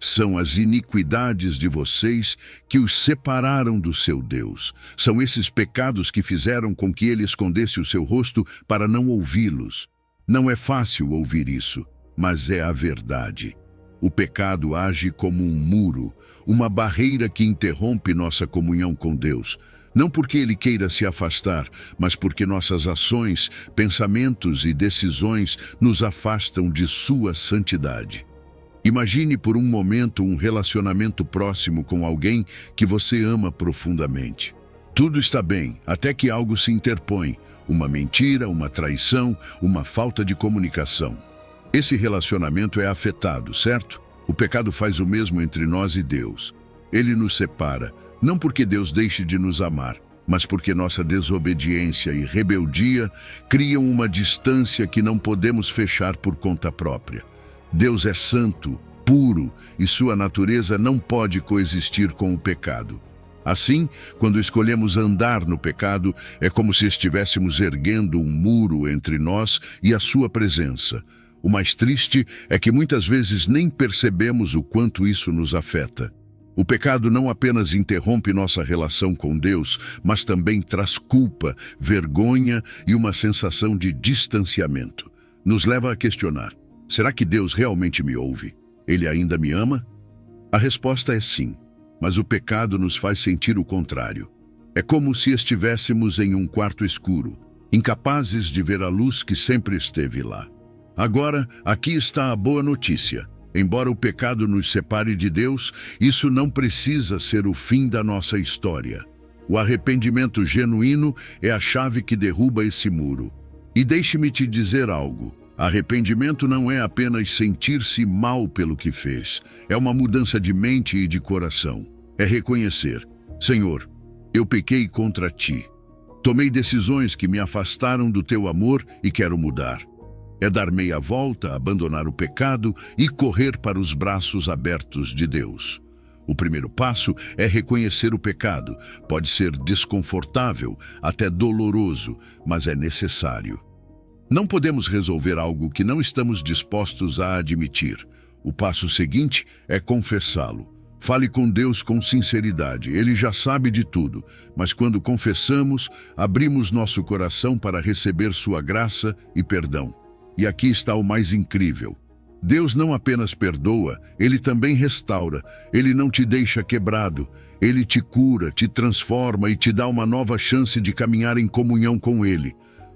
São as iniquidades de vocês que os separaram do seu Deus. São esses pecados que fizeram com que ele escondesse o seu rosto para não ouvi-los. Não é fácil ouvir isso, mas é a verdade. O pecado age como um muro, uma barreira que interrompe nossa comunhão com Deus. Não porque ele queira se afastar, mas porque nossas ações, pensamentos e decisões nos afastam de sua santidade. Imagine por um momento um relacionamento próximo com alguém que você ama profundamente. Tudo está bem, até que algo se interpõe. Uma mentira, uma traição, uma falta de comunicação. Esse relacionamento é afetado, certo? O pecado faz o mesmo entre nós e Deus. Ele nos separa, não porque Deus deixe de nos amar, mas porque nossa desobediência e rebeldia criam uma distância que não podemos fechar por conta própria. Deus é santo, puro, e sua natureza não pode coexistir com o pecado. Assim, quando escolhemos andar no pecado, é como se estivéssemos erguendo um muro entre nós e a sua presença. O mais triste é que muitas vezes nem percebemos o quanto isso nos afeta. O pecado não apenas interrompe nossa relação com Deus, mas também traz culpa, vergonha e uma sensação de distanciamento. Nos leva a questionar: será que Deus realmente me ouve? Ele ainda me ama? A resposta é sim. Mas o pecado nos faz sentir o contrário. É como se estivéssemos em um quarto escuro, incapazes de ver a luz que sempre esteve lá. Agora, aqui está a boa notícia. Embora o pecado nos separe de Deus, isso não precisa ser o fim da nossa história. O arrependimento genuíno é a chave que derruba esse muro. E deixe-me te dizer algo. Arrependimento não é apenas sentir-se mal pelo que fez. É uma mudança de mente e de coração. É reconhecer: Senhor, eu pequei contra ti. Tomei decisões que me afastaram do teu amor e quero mudar. É dar meia volta, abandonar o pecado e correr para os braços abertos de Deus. O primeiro passo é reconhecer o pecado. Pode ser desconfortável, até doloroso, mas é necessário. Não podemos resolver algo que não estamos dispostos a admitir. O passo seguinte é confessá-lo. Fale com Deus com sinceridade. Ele já sabe de tudo, mas quando confessamos, abrimos nosso coração para receber sua graça e perdão. E aqui está o mais incrível. Deus não apenas perdoa, Ele também restaura. Ele não te deixa quebrado. Ele te cura, te transforma e te dá uma nova chance de caminhar em comunhão com Ele.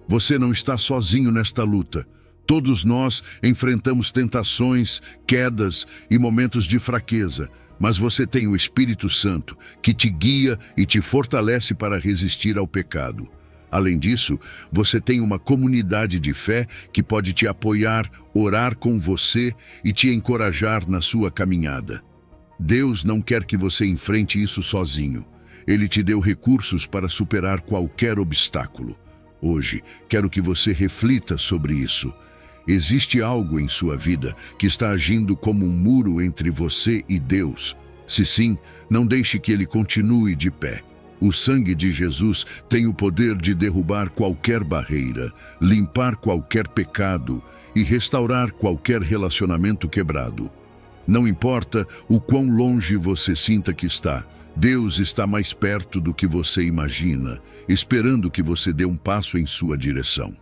Você não está sozinho nesta luta. Todos nós enfrentamos tentações, quedas e momentos de fraqueza, mas você tem o Espírito Santo, que te guia e te fortalece para resistir ao pecado. Além disso, você tem uma comunidade de fé que pode te apoiar, orar com você e te encorajar na sua caminhada. Deus não quer que você enfrente isso sozinho. Ele te deu recursos para superar qualquer obstáculo. Hoje, quero que você reflita sobre isso. Existe algo em sua vida que está agindo como um muro entre você e Deus? Se sim, não deixe que ele continue de pé. O sangue de Jesus tem o poder de derrubar qualquer barreira, limpar qualquer pecado e restaurar qualquer relacionamento quebrado. Não importa o quão longe você sinta que está, Deus está mais perto do que você imagina, esperando que você dê um passo em sua direção.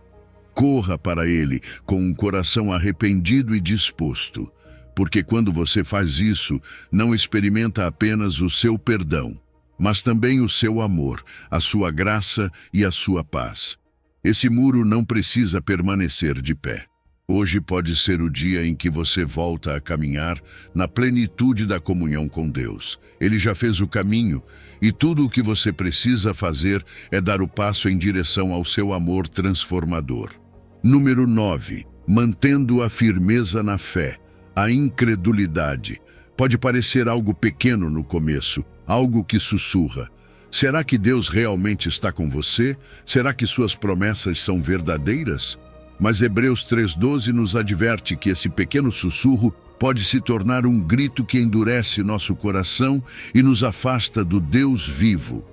Corra para Ele com um coração arrependido e disposto, porque quando você faz isso, não experimenta apenas o seu perdão, mas também o seu amor, a sua graça e a sua paz. Esse muro não precisa permanecer de pé. Hoje pode ser o dia em que você volta a caminhar na plenitude da comunhão com Deus. Ele já fez o caminho e tudo o que você precisa fazer é dar o passo em direção ao seu amor transformador. Número 9. Mantendo a firmeza na fé. A incredulidade pode parecer algo pequeno no começo, algo que sussurra. Será que Deus realmente está com você? Será que suas promessas são verdadeiras? Mas Hebreus 3:12 nos adverte que esse pequeno sussurro pode se tornar um grito que endurece nosso coração e nos afasta do Deus vivo.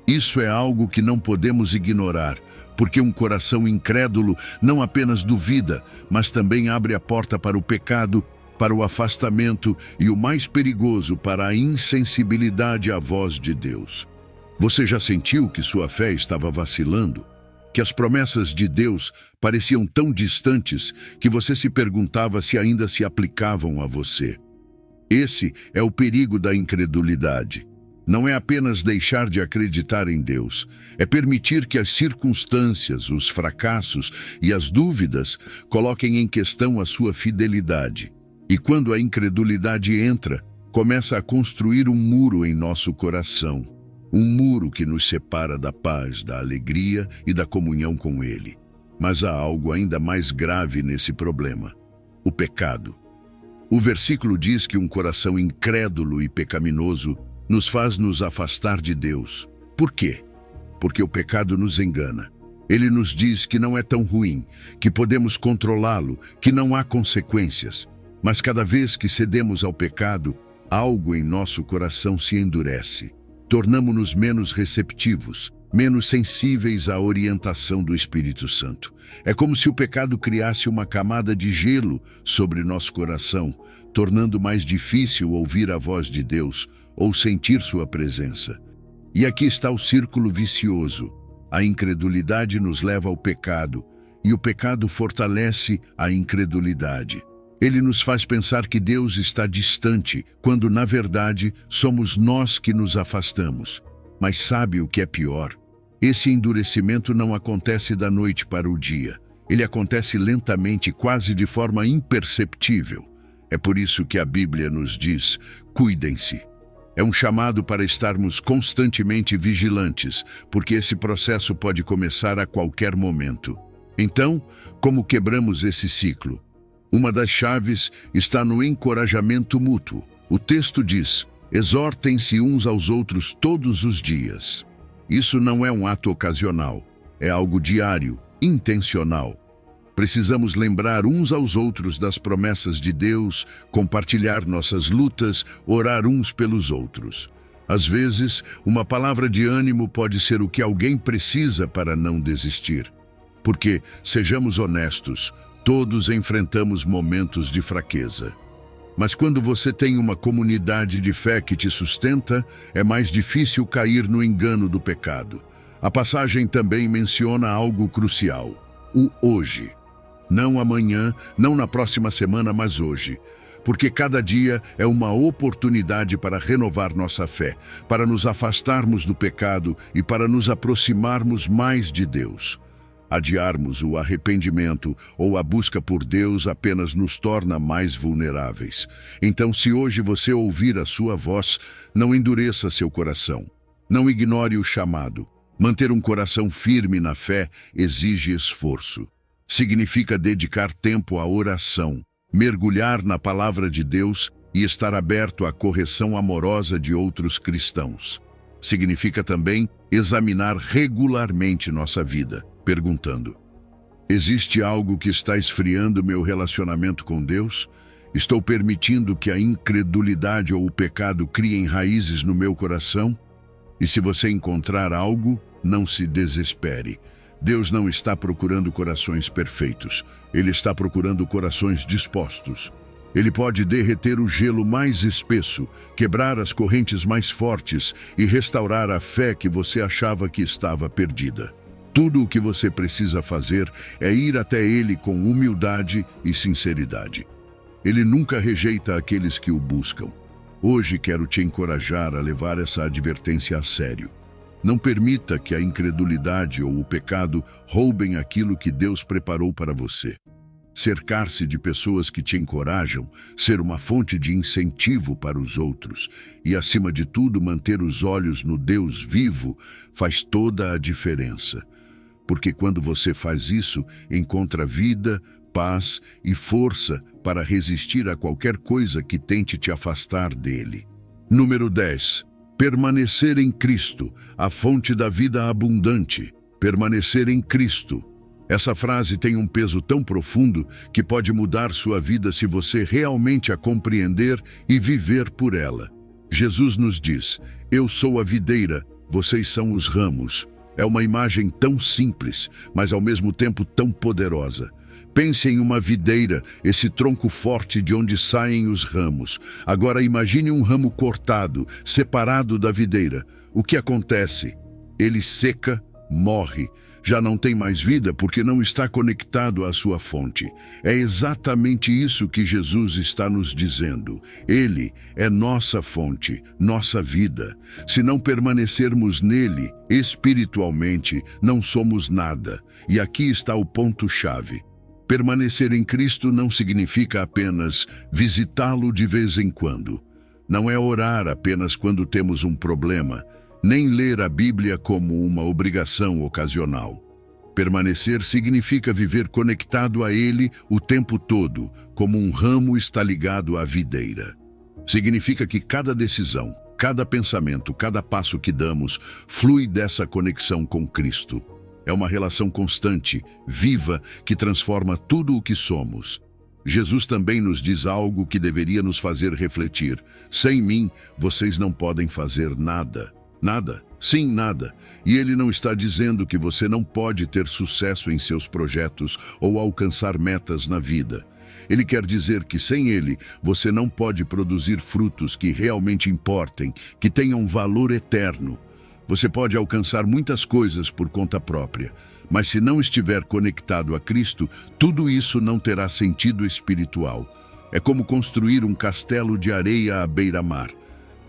Isso é algo que não podemos ignorar, porque um coração incrédulo não apenas duvida, mas também abre a porta para o pecado, para o afastamento e, o mais perigoso, para a insensibilidade à voz de Deus. Você já sentiu que sua fé estava vacilando? Que as promessas de Deus pareciam tão distantes que você se perguntava se ainda se aplicavam a você? Esse é o perigo da incredulidade. Não é apenas deixar de acreditar em Deus, é permitir que as circunstâncias, os fracassos e as dúvidas coloquem em questão a sua fidelidade. E quando a incredulidade entra, começa a construir um muro em nosso coração. Um muro que nos separa da paz, da alegria e da comunhão com Ele. Mas há algo ainda mais grave nesse problema: o pecado. O versículo diz que um coração incrédulo e pecaminoso nos faz nos afastar de Deus. Por quê? Porque o pecado nos engana. Ele nos diz que não é tão ruim, que podemos controlá-lo, que não há consequências. Mas cada vez que cedemos ao pecado, algo em nosso coração se endurece. Tornamo-nos menos receptivos, menos sensíveis à orientação do Espírito Santo. É como se o pecado criasse uma camada de gelo sobre nosso coração, tornando mais difícil ouvir a voz de Deus ou sentir sua presença. E aqui está o círculo vicioso. A incredulidade nos leva ao pecado, e o pecado fortalece a incredulidade. Ele nos faz pensar que Deus está distante, quando, na verdade, somos nós que nos afastamos. Mas sabe o que é pior? Esse endurecimento não acontece da noite para o dia. Ele acontece lentamente, quase de forma imperceptível. É por isso que a Bíblia nos diz: cuidem-se. É um chamado para estarmos constantemente vigilantes, porque esse processo pode começar a qualquer momento. Então, como quebramos esse ciclo? Uma das chaves está no encorajamento mútuo. O texto diz: exortem-se uns aos outros todos os dias. Isso não é um ato ocasional, é algo diário, intencional. Precisamos lembrar uns aos outros das promessas de Deus, compartilhar nossas lutas, orar uns pelos outros. Às vezes, uma palavra de ânimo pode ser o que alguém precisa para não desistir. Porque, sejamos honestos, todos enfrentamos momentos de fraqueza. Mas quando você tem uma comunidade de fé que te sustenta, é mais difícil cair no engano do pecado. A passagem também menciona algo crucial: o hoje. Não amanhã, não na próxima semana, mas hoje. Porque cada dia é uma oportunidade para renovar nossa fé, para nos afastarmos do pecado e para nos aproximarmos mais de Deus. Adiarmos o arrependimento ou a busca por Deus apenas nos torna mais vulneráveis. Então, se hoje você ouvir a sua voz, não endureça seu coração. Não ignore o chamado. Manter um coração firme na fé exige esforço. Significa dedicar tempo à oração, mergulhar na palavra de Deus e estar aberto à correção amorosa de outros cristãos. Significa também examinar regularmente nossa vida, perguntando: existe algo que está esfriando meu relacionamento com Deus? Estou permitindo que a incredulidade ou o pecado criem raízes no meu coração? E se você encontrar algo, não se desespere. Deus não está procurando corações perfeitos. Ele está procurando corações dispostos. Ele pode derreter o gelo mais espesso, quebrar as correntes mais fortes e restaurar a fé que você achava que estava perdida. Tudo o que você precisa fazer é ir até Ele com humildade e sinceridade. Ele nunca rejeita aqueles que o buscam. Hoje quero te encorajar a levar essa advertência a sério. Não permita que a incredulidade ou o pecado roubem aquilo que Deus preparou para você. Cercar-se de pessoas que te encorajam, ser uma fonte de incentivo para os outros e, acima de tudo, manter os olhos no Deus vivo faz toda a diferença. Porque quando você faz isso, encontra vida, paz e força para resistir a qualquer coisa que tente te afastar dele. Número 10. Permanecer em Cristo, a fonte da vida abundante. Permanecer em Cristo. Essa frase tem um peso tão profundo que pode mudar sua vida se você realmente a compreender e viver por ela. Jesus nos diz: eu sou a videira, vocês são os ramos. É uma imagem tão simples, mas ao mesmo tempo tão poderosa. Pense em uma videira, esse tronco forte de onde saem os ramos. Agora imagine um ramo cortado, separado da videira. O que acontece? Ele seca, morre. Já não tem mais vida porque não está conectado à sua fonte. É exatamente isso que Jesus está nos dizendo. Ele é nossa fonte, nossa vida. Se não permanecermos nele, espiritualmente, não somos nada. E aqui está o ponto-chave. Permanecer em Cristo não significa apenas visitá-lo de vez em quando. Não é orar apenas quando temos um problema, nem ler a Bíblia como uma obrigação ocasional. Permanecer significa viver conectado a Ele o tempo todo, como um ramo está ligado à videira. Significa que cada decisão, cada pensamento, cada passo que damos flui dessa conexão com Cristo. É uma relação constante, viva, que transforma tudo o que somos. Jesus também nos diz algo que deveria nos fazer refletir. Sem mim, vocês não podem fazer nada. Nada? Sim, nada. E ele não está dizendo que você não pode ter sucesso em seus projetos ou alcançar metas na vida. Ele quer dizer que sem ele, você não pode produzir frutos que realmente importem, que tenham valor eterno. Você pode alcançar muitas coisas por conta própria, mas se não estiver conectado a Cristo, tudo isso não terá sentido espiritual. É como construir um castelo de areia à beira-mar.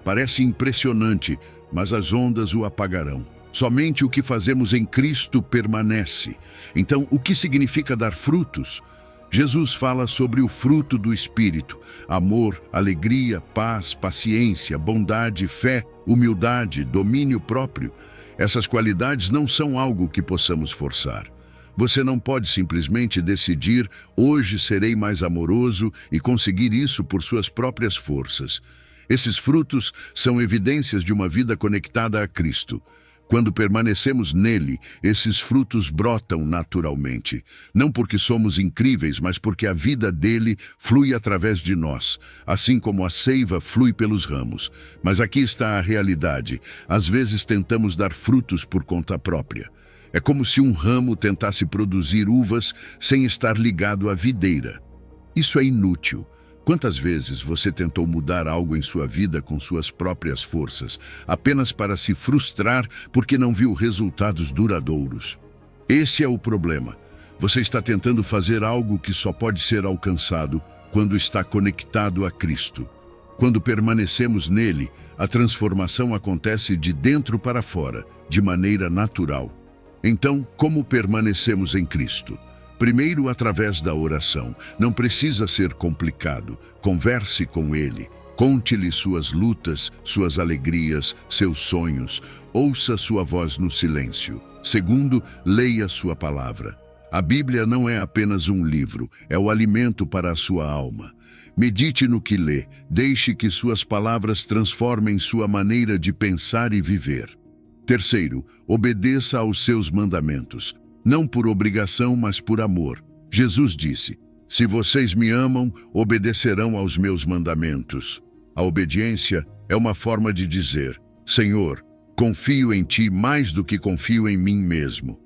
Parece impressionante, mas as ondas o apagarão. Somente o que fazemos em Cristo permanece. Então, o que significa dar frutos? Jesus fala sobre o fruto do Espírito: amor, alegria, paz, paciência, bondade, fé, humildade, domínio próprio. Essas qualidades não são algo que possamos forçar. Você não pode simplesmente decidir: hoje serei mais amoroso, e conseguir isso por suas próprias forças. Esses frutos são evidências de uma vida conectada a Cristo. Quando permanecemos nele, esses frutos brotam naturalmente. Não porque somos incríveis, mas porque a vida dele flui através de nós, assim como a seiva flui pelos ramos. Mas aqui está a realidade. Às vezes tentamos dar frutos por conta própria. É como se um ramo tentasse produzir uvas sem estar ligado à videira. Isso é inútil. Quantas vezes você tentou mudar algo em sua vida com suas próprias forças, apenas para se frustrar porque não viu resultados duradouros? Esse é o problema. Você está tentando fazer algo que só pode ser alcançado quando está conectado a Cristo. Quando permanecemos nele, a transformação acontece de dentro para fora, de maneira natural. Então, como permanecemos em Cristo? Primeiro, através da oração. Não precisa ser complicado. Converse com Ele. Conte-lhe suas lutas, suas alegrias, seus sonhos. Ouça sua voz no silêncio. Segundo, leia sua palavra. A Bíblia não é apenas um livro, é o alimento para a sua alma. Medite no que lê. Deixe que suas palavras transformem sua maneira de pensar e viver. Terceiro, obedeça aos seus mandamentos. Não por obrigação, mas por amor. Jesus disse: "Se vocês me amam, obedecerão aos meus mandamentos." A obediência é uma forma de dizer: "Senhor, confio em Ti mais do que confio em mim mesmo."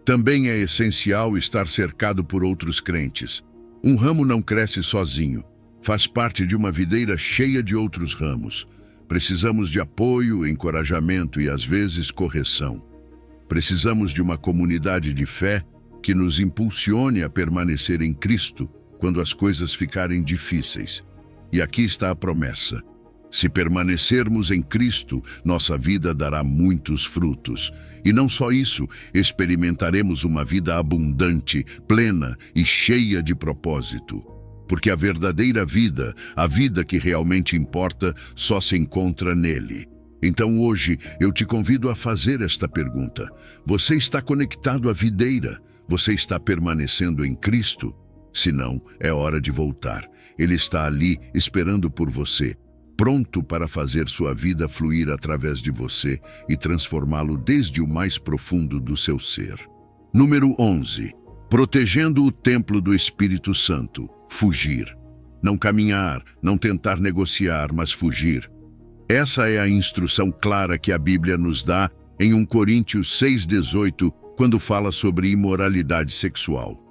Também é essencial estar cercado por outros crentes. Um ramo não cresce sozinho. Faz parte de uma videira cheia de outros ramos. Precisamos de apoio, encorajamento e, às vezes, correção. Precisamos de uma comunidade de fé que nos impulsione a permanecer em Cristo quando as coisas ficarem difíceis. E aqui está a promessa: se permanecermos em Cristo, nossa vida dará muitos frutos. E não só isso, experimentaremos uma vida abundante, plena e cheia de propósito. Porque a verdadeira vida, a vida que realmente importa, só se encontra nele. Então hoje eu te convido a fazer esta pergunta: você está conectado à videira? Você está permanecendo em Cristo? Se não, é hora de voltar. Ele está ali esperando por você, pronto para fazer sua vida fluir através de você e transformá-lo desde o mais profundo do seu ser. Número 11. Protegendo o templo do Espírito Santo. Fugir. Não caminhar, não tentar negociar, mas fugir. Essa é a instrução clara que a Bíblia nos dá em 1 Coríntios 6,18, quando fala sobre imoralidade sexual.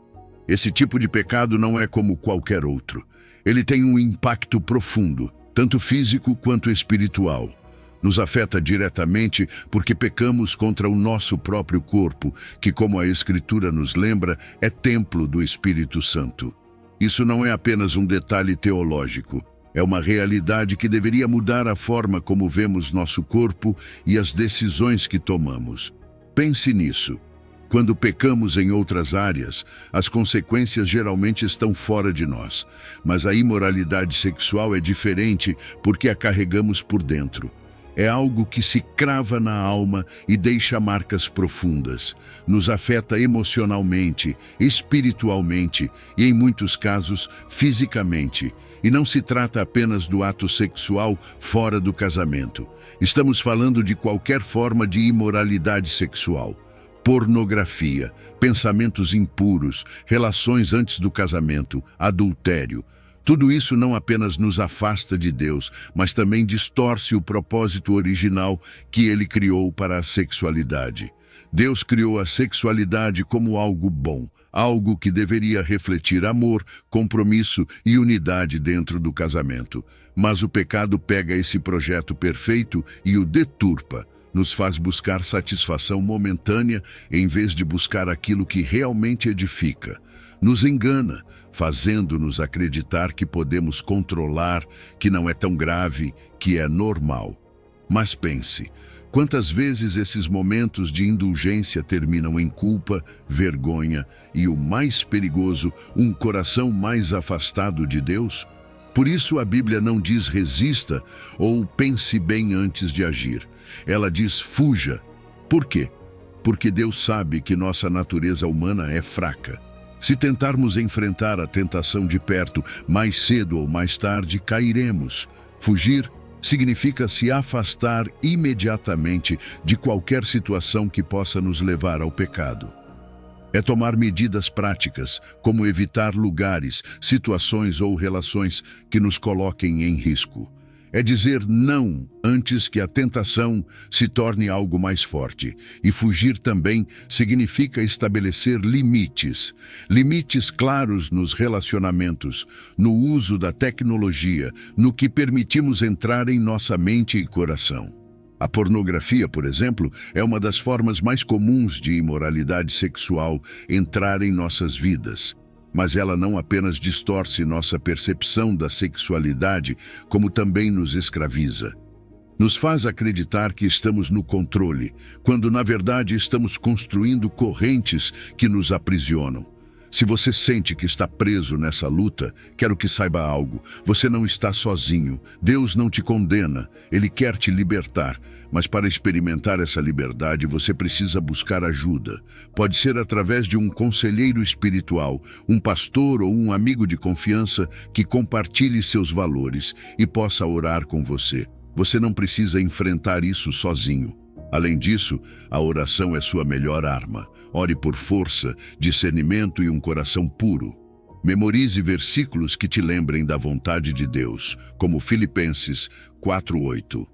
Esse tipo de pecado não é como qualquer outro. Ele tem um impacto profundo, tanto físico quanto espiritual. Nos afeta diretamente porque pecamos contra o nosso próprio corpo, que, como a Escritura nos lembra, é templo do Espírito Santo. Isso não é apenas um detalhe teológico. É uma realidade que deveria mudar a forma como vemos nosso corpo e as decisões que tomamos. Pense nisso. Quando pecamos em outras áreas, as consequências geralmente estão fora de nós. Mas a imoralidade sexual é diferente porque a carregamos por dentro. É algo que se crava na alma e deixa marcas profundas. Nos afeta emocionalmente, espiritualmente e, em muitos casos, fisicamente. E não se trata apenas do ato sexual fora do casamento. Estamos falando de qualquer forma de imoralidade sexual. Pornografia, pensamentos impuros, relações antes do casamento, adultério. Tudo isso não apenas nos afasta de Deus, mas também distorce o propósito original que Ele criou para a sexualidade. Deus criou a sexualidade como algo bom, algo que deveria refletir amor, compromisso e unidade dentro do casamento. Mas o pecado pega esse projeto perfeito e o deturpa. Nos faz buscar satisfação momentânea em vez de buscar aquilo que realmente edifica. Nos engana, fazendo-nos acreditar que podemos controlar, que não é tão grave, que é normal. Mas pense, quantas vezes esses momentos de indulgência terminam em culpa, vergonha e, o mais perigoso, um coração mais afastado de Deus? Por isso a Bíblia não diz resista ou pense bem antes de agir. Ela diz fuja. Por quê? Porque Deus sabe que nossa natureza humana é fraca. Se tentarmos enfrentar a tentação de perto, mais cedo ou mais tarde cairemos. Fugir significa se afastar imediatamente de qualquer situação que possa nos levar ao pecado. É tomar medidas práticas, como evitar lugares, situações ou relações que nos coloquem em risco. É dizer não antes que a tentação se torne algo mais forte. E fugir também significa estabelecer limites. Limites claros nos relacionamentos, no uso da tecnologia, no que permitimos entrar em nossa mente e coração. A pornografia, por exemplo, é uma das formas mais comuns de imoralidade sexual entrar em nossas vidas. Mas ela não apenas distorce nossa percepção da sexualidade, como também nos escraviza. Nos faz acreditar que estamos no controle, quando na verdade estamos construindo correntes que nos aprisionam. Se você sente que está preso nessa luta, quero que saiba algo. Você não está sozinho. Deus não te condena. Ele quer te libertar. Mas para experimentar essa liberdade, você precisa buscar ajuda. Pode ser através de um conselheiro espiritual, um pastor ou um amigo de confiança que compartilhe seus valores e possa orar com você. Você não precisa enfrentar isso sozinho. Além disso, a oração é sua melhor arma. Ore por força, discernimento e um coração puro. Memorize versículos que te lembrem da vontade de Deus, como Filipenses 4:8.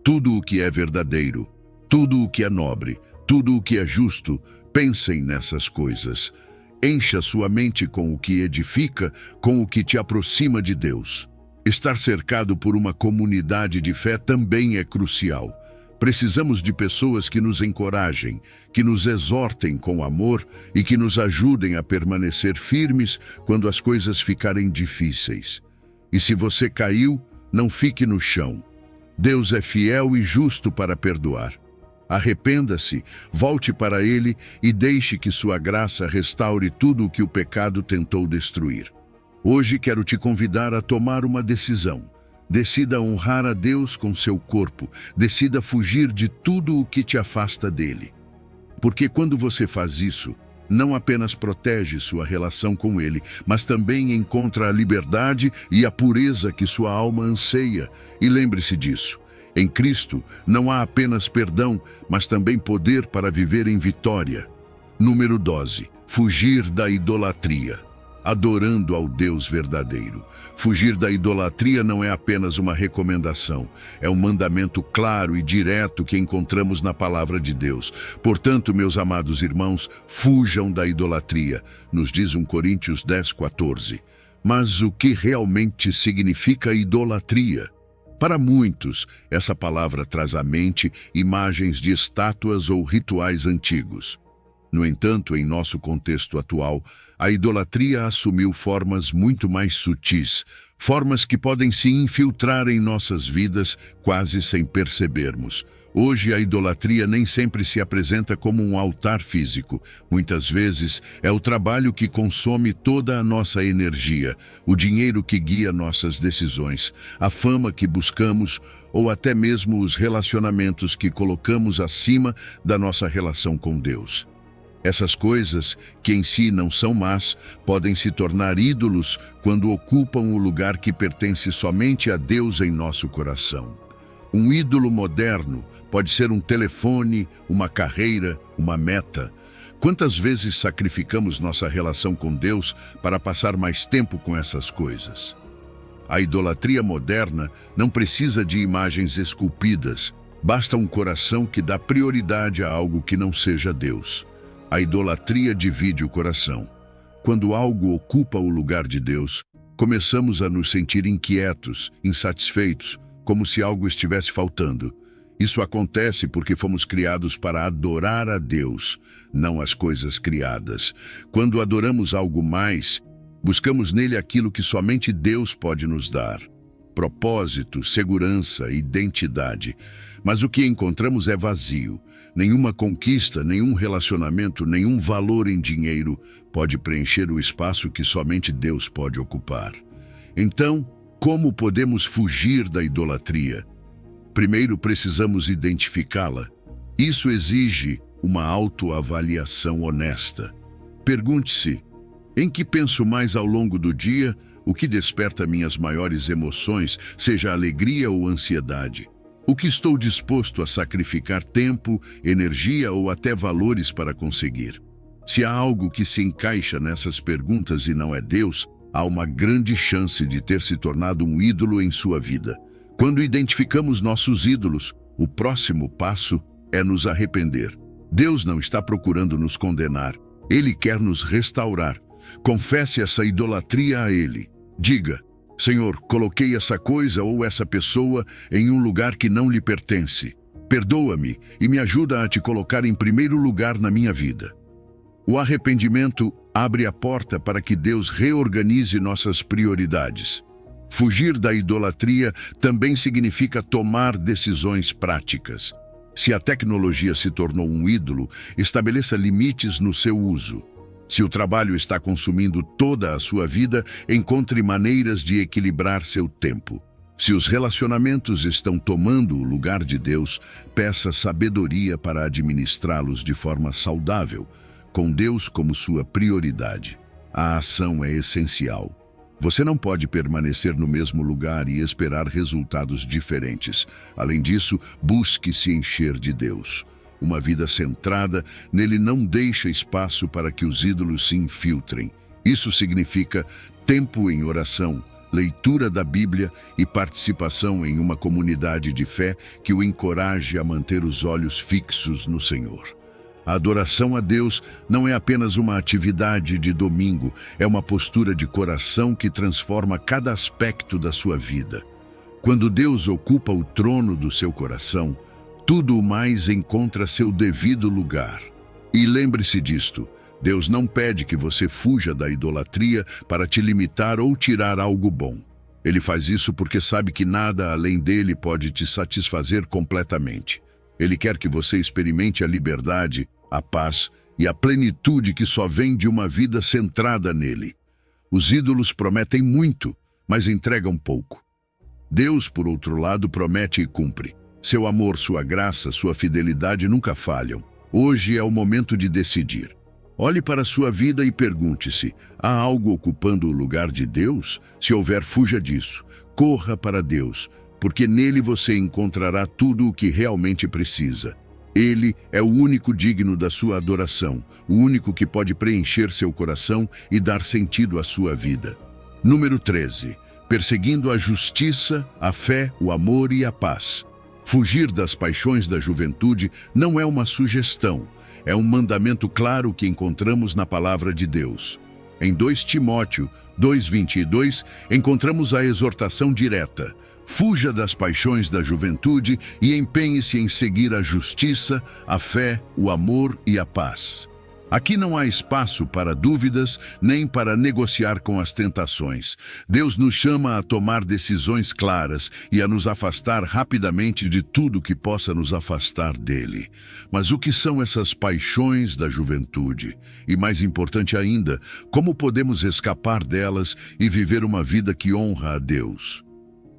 Tudo o que é verdadeiro, tudo o que é nobre, tudo o que é justo, pensem nessas coisas. Encha sua mente com o que edifica, com o que te aproxima de Deus. Estar cercado por uma comunidade de fé também é crucial. Precisamos de pessoas que nos encorajem, que nos exortem com amor e que nos ajudem a permanecer firmes quando as coisas ficarem difíceis. E se você caiu, não fique no chão. Deus é fiel e justo para perdoar. Arrependa-se, volte para Ele e deixe que sua graça restaure tudo o que o pecado tentou destruir. Hoje quero te convidar a tomar uma decisão. Decida honrar a Deus com seu corpo. Decida fugir de tudo o que te afasta dele. Porque quando você faz isso, não apenas protege sua relação com Ele, mas também encontra a liberdade e a pureza que sua alma anseia. E lembre-se disso. Em Cristo não há apenas perdão, mas também poder para viver em vitória. Número 12. Fugir da idolatria. Adorando ao Deus verdadeiro. Fugir da idolatria não é apenas uma recomendação, é um mandamento claro e direto que encontramos na palavra de Deus. Portanto, meus amados irmãos, fujam da idolatria, nos diz 1 Coríntios 10:14. Mas o que realmente significa idolatria? Para muitos, essa palavra traz à mente imagens de estátuas ou rituais antigos. No entanto, em nosso contexto atual, a idolatria assumiu formas muito mais sutis, formas que podem se infiltrar em nossas vidas quase sem percebermos. Hoje, a idolatria nem sempre se apresenta como um altar físico. Muitas vezes, é o trabalho que consome toda a nossa energia, o dinheiro que guia nossas decisões, a fama que buscamos ou até mesmo os relacionamentos que colocamos acima da nossa relação com Deus. Essas coisas, que em si não são más, podem se tornar ídolos quando ocupam o lugar que pertence somente a Deus em nosso coração. Um ídolo moderno pode ser um telefone, uma carreira, uma meta. Quantas vezes sacrificamos nossa relação com Deus para passar mais tempo com essas coisas? A idolatria moderna não precisa de imagens esculpidas. Basta um coração que dá prioridade a algo que não seja Deus. A idolatria divide o coração. Quando algo ocupa o lugar de Deus, começamos a nos sentir inquietos, insatisfeitos, como se algo estivesse faltando. Isso acontece porque fomos criados para adorar a Deus, não as coisas criadas. Quando adoramos algo mais, buscamos nele aquilo que somente Deus pode nos dar: propósito, segurança, identidade. Mas o que encontramos é vazio. Nenhuma conquista, nenhum relacionamento, nenhum valor em dinheiro pode preencher o espaço que somente Deus pode ocupar. Então, como podemos fugir da idolatria? Primeiro, precisamos identificá-la. Isso exige uma autoavaliação honesta. Pergunte-se: em que penso mais ao longo do dia? O que desperta minhas maiores emoções, seja alegria ou ansiedade? O que estou disposto a sacrificar tempo, energia ou até valores para conseguir? Se há algo que se encaixa nessas perguntas e não é Deus, há uma grande chance de ter se tornado um ídolo em sua vida. Quando identificamos nossos ídolos, o próximo passo é nos arrepender. Deus não está procurando nos condenar. Ele quer nos restaurar. Confesse essa idolatria a Ele. Diga: Senhor, coloquei essa coisa ou essa pessoa em um lugar que não lhe pertence. Perdoa-me e me ajuda a te colocar em primeiro lugar na minha vida. O arrependimento abre a porta para que Deus reorganize nossas prioridades. Fugir da idolatria também significa tomar decisões práticas. Se a tecnologia se tornou um ídolo, estabeleça limites no seu uso. Se o trabalho está consumindo toda a sua vida, encontre maneiras de equilibrar seu tempo. Se os relacionamentos estão tomando o lugar de Deus, peça sabedoria para administrá-los de forma saudável, com Deus como sua prioridade. A ação é essencial. Você não pode permanecer no mesmo lugar e esperar resultados diferentes. Além disso, busque se encher de Deus. Uma vida centrada nele não deixa espaço para que os ídolos se infiltrem. Isso significa tempo em oração, leitura da Bíblia e participação em uma comunidade de fé que o encoraje a manter os olhos fixos no Senhor. A adoração a Deus não é apenas uma atividade de domingo, é uma postura de coração que transforma cada aspecto da sua vida. Quando Deus ocupa o trono do seu coração, tudo o mais encontra seu devido lugar. E lembre-se disto: Deus não pede que você fuja da idolatria para te limitar ou tirar algo bom. Ele faz isso porque sabe que nada além dele pode te satisfazer completamente. Ele quer que você experimente a liberdade, a paz e a plenitude que só vem de uma vida centrada nele. Os ídolos prometem muito, mas entregam pouco. Deus, por outro lado, promete e cumpre. Seu amor, sua graça, sua fidelidade nunca falham. Hoje é o momento de decidir. Olhe para a sua vida e pergunte-se: há algo ocupando o lugar de Deus? Se houver, fuja disso. Corra para Deus, porque nele você encontrará tudo o que realmente precisa. Ele é o único digno da sua adoração, o único que pode preencher seu coração e dar sentido à sua vida. Número 13. Perseguindo a justiça, a fé, o amor e a paz. Fugir das paixões da juventude não é uma sugestão. É um mandamento claro que encontramos na palavra de Deus. Em 2 Timóteo 2:22, encontramos a exortação direta: fuja das paixões da juventude e empenhe-se em seguir a justiça, a fé, o amor e a paz. Aqui não há espaço para dúvidas nem para negociar com as tentações. Deus nos chama a tomar decisões claras e a nos afastar rapidamente de tudo que possa nos afastar dele. Mas o que são essas paixões da juventude? E mais importante ainda, como podemos escapar delas e viver uma vida que honra a Deus?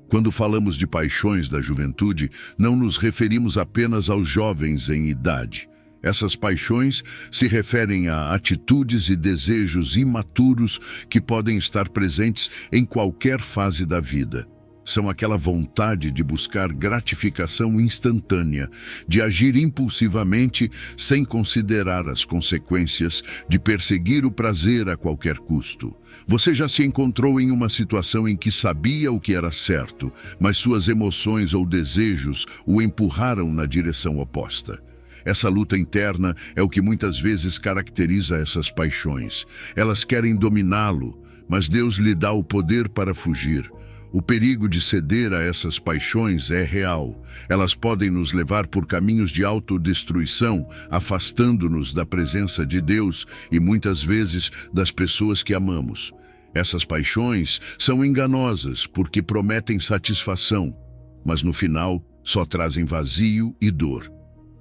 Quando falamos de paixões da juventude, não nos referimos apenas aos jovens em idade. Essas paixões se referem a atitudes e desejos imaturos que podem estar presentes em qualquer fase da vida. São aquela vontade de buscar gratificação instantânea, de agir impulsivamente sem considerar as consequências, de perseguir o prazer a qualquer custo. Você já se encontrou em uma situação em que sabia o que era certo, mas suas emoções ou desejos o empurraram na direção oposta. Essa luta interna é o que muitas vezes caracteriza essas paixões. Elas querem dominá-lo, mas Deus lhe dá o poder para fugir. O perigo de ceder a essas paixões é real. Elas podem nos levar por caminhos de autodestruição, afastando-nos da presença de Deus e muitas vezes das pessoas que amamos. Essas paixões são enganosas porque prometem satisfação, mas no final só trazem vazio e dor.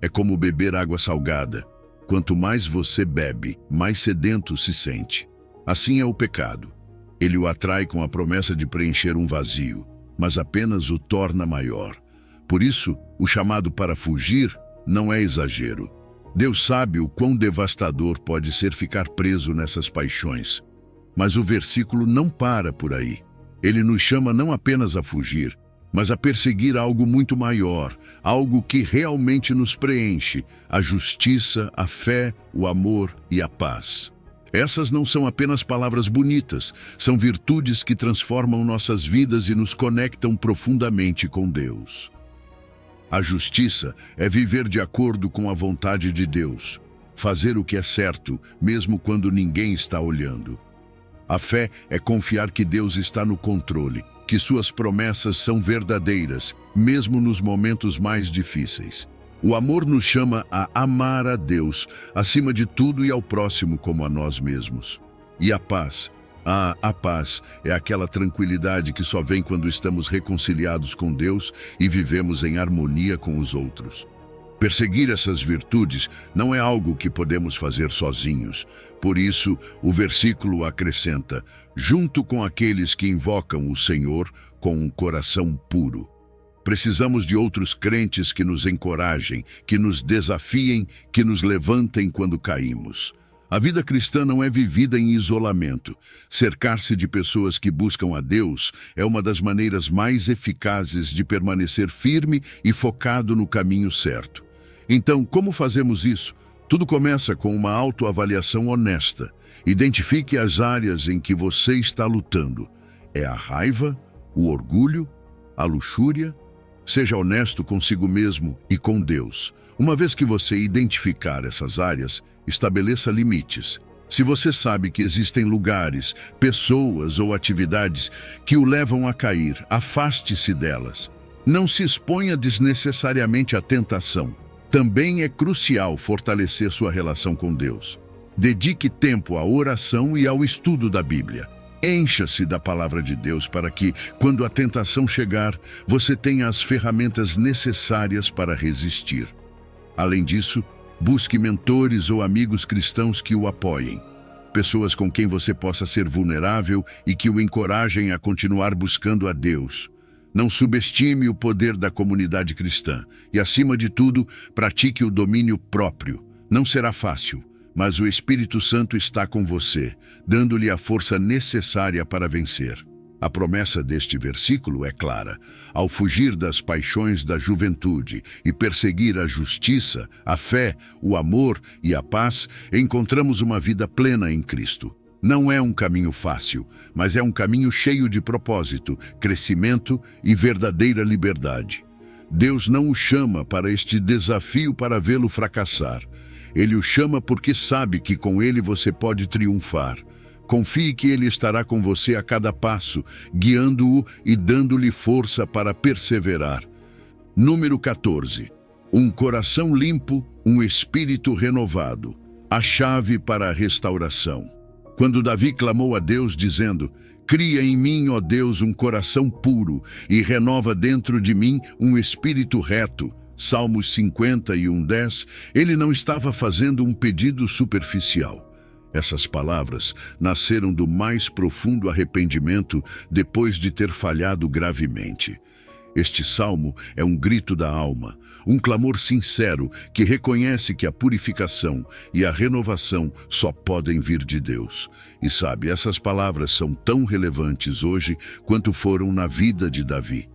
É como beber água salgada. Quanto mais você bebe, mais sedento se sente. Assim é o pecado. Ele o atrai com a promessa de preencher um vazio, mas apenas o torna maior. Por isso, o chamado para fugir não é exagero. Deus sabe o quão devastador pode ser ficar preso nessas paixões. Mas o versículo não para por aí. Ele nos chama não apenas a fugir, mas a perseguir algo muito maior, algo que realmente nos preenche: a justiça, a fé, o amor e a paz. Essas não são apenas palavras bonitas, são virtudes que transformam nossas vidas e nos conectam profundamente com Deus. A justiça é viver de acordo com a vontade de Deus, fazer o que é certo, mesmo quando ninguém está olhando. A fé é confiar que Deus está no controle, que suas promessas são verdadeiras, mesmo nos momentos mais difíceis. O amor nos chama a amar a Deus, acima de tudo, e ao próximo como a nós mesmos. E a paz A paz é aquela tranquilidade que só vem quando estamos reconciliados com Deus e vivemos em harmonia com os outros. Perseguir essas virtudes não é algo que podemos fazer sozinhos. Por isso, o versículo acrescenta: junto com aqueles que invocam o Senhor com um coração puro. Precisamos de outros crentes que nos encorajem, que nos desafiem, que nos levantem quando caímos. A vida cristã não é vivida em isolamento. Cercar-se de pessoas que buscam a Deus é uma das maneiras mais eficazes de permanecer firme e focado no caminho certo. Então, como fazemos isso? Tudo começa com uma autoavaliação honesta. Identifique as áreas em que você está lutando. É a raiva, o orgulho, a luxúria? Seja honesto consigo mesmo e com Deus. Uma vez que você identificar essas áreas, estabeleça limites. Se você sabe que existem lugares, pessoas ou atividades que o levam a cair, afaste-se delas. Não se exponha desnecessariamente à tentação. Também é crucial fortalecer sua relação com Deus. Dedique tempo à oração e ao estudo da Bíblia. Encha-se da palavra de Deus para que, quando a tentação chegar, você tenha as ferramentas necessárias para resistir. Além disso, busque mentores ou amigos cristãos que o apoiem. Pessoas com quem você possa ser vulnerável e que o encorajem a continuar buscando a Deus. Não subestime o poder da comunidade cristã e, acima de tudo, pratique o domínio próprio. Não será fácil, mas o Espírito Santo está com você, dando-lhe a força necessária para vencer. A promessa deste versículo é clara. Ao fugir das paixões da juventude e perseguir a justiça, a fé, o amor e a paz, encontramos uma vida plena em Cristo. Não é um caminho fácil, mas é um caminho cheio de propósito, crescimento e verdadeira liberdade. Deus não o chama para este desafio para vê-lo fracassar. Ele o chama porque sabe que com ele você pode triunfar. Confie que ele estará com você a cada passo, guiando-o e dando-lhe força para perseverar. Número 14. Um coração limpo, um espírito renovado. A chave para a restauração. Quando Davi clamou a Deus dizendo: cria em mim, ó Deus, um coração puro e renova dentro de mim um espírito reto. Salmos 50:10, ele não estava fazendo um pedido superficial. Essas palavras nasceram do mais profundo arrependimento depois de ter falhado gravemente. Este salmo é um grito da alma, um clamor sincero que reconhece que a purificação e a renovação só podem vir de Deus. E sabe, essas palavras são tão relevantes hoje quanto foram na vida de Davi.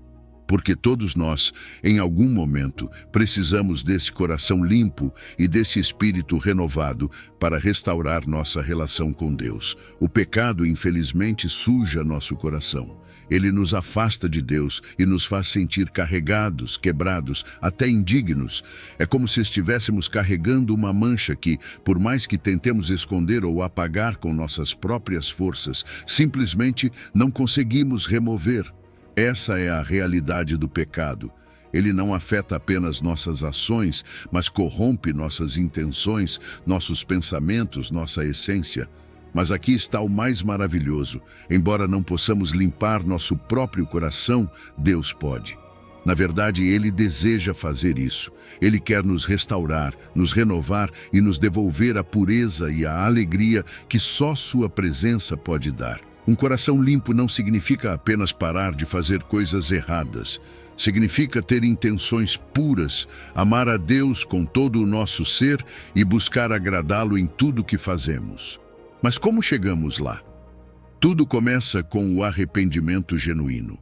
Porque todos nós, em algum momento, precisamos desse coração limpo e desse espírito renovado para restaurar nossa relação com Deus. O pecado, infelizmente, suja nosso coração. Ele nos afasta de Deus e nos faz sentir carregados, quebrados, até indignos. É como se estivéssemos carregando uma mancha que, por mais que tentemos esconder ou apagar com nossas próprias forças, simplesmente não conseguimos remover. Essa é a realidade do pecado. Ele não afeta apenas nossas ações, mas corrompe nossas intenções, nossos pensamentos, nossa essência. Mas aqui está o mais maravilhoso. Embora não possamos limpar nosso próprio coração, Deus pode. Na verdade, Ele deseja fazer isso. Ele quer nos restaurar, nos renovar e nos devolver a pureza e a alegria que só Sua presença pode dar. Um coração limpo não significa apenas parar de fazer coisas erradas. Significa ter intenções puras, amar a Deus com todo o nosso ser e buscar agradá-lo em tudo que fazemos. Mas como chegamos lá? Tudo começa com o arrependimento genuíno.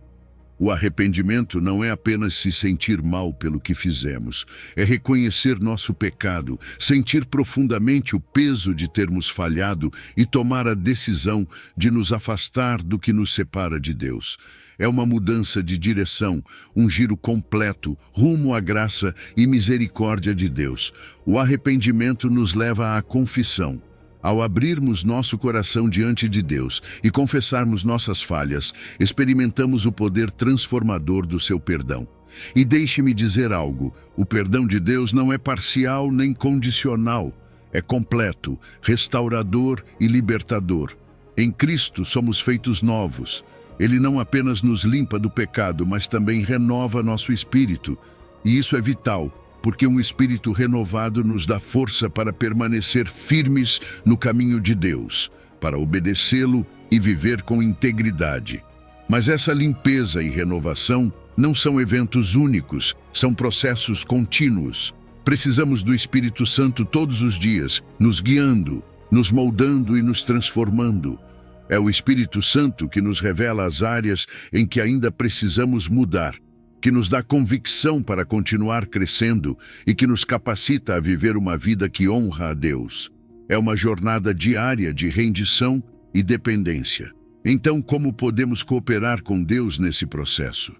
O arrependimento não é apenas se sentir mal pelo que fizemos, é reconhecer nosso pecado, sentir profundamente o peso de termos falhado e tomar a decisão de nos afastar do que nos separa de Deus. É uma mudança de direção, um giro completo, rumo à graça e misericórdia de Deus. O arrependimento nos leva à confissão. Ao abrirmos nosso coração diante de Deus e confessarmos nossas falhas, experimentamos o poder transformador do seu perdão. E deixe-me dizer algo, o perdão de Deus não é parcial nem condicional, é completo, restaurador e libertador. Em Cristo somos feitos novos. Ele não apenas nos limpa do pecado, mas também renova nosso espírito. E isso é vital, porque um espírito renovado nos dá força para permanecer firmes no caminho de Deus, para obedecê-lo e viver com integridade. Mas essa limpeza e renovação não são eventos únicos, são processos contínuos. Precisamos do Espírito Santo todos os dias, nos guiando, nos moldando e nos transformando. É o Espírito Santo que nos revela as áreas em que ainda precisamos mudar, que nos dá convicção para continuar crescendo e que nos capacita a viver uma vida que honra a Deus. É uma jornada diária de rendição e dependência. Então, como podemos cooperar com Deus nesse processo?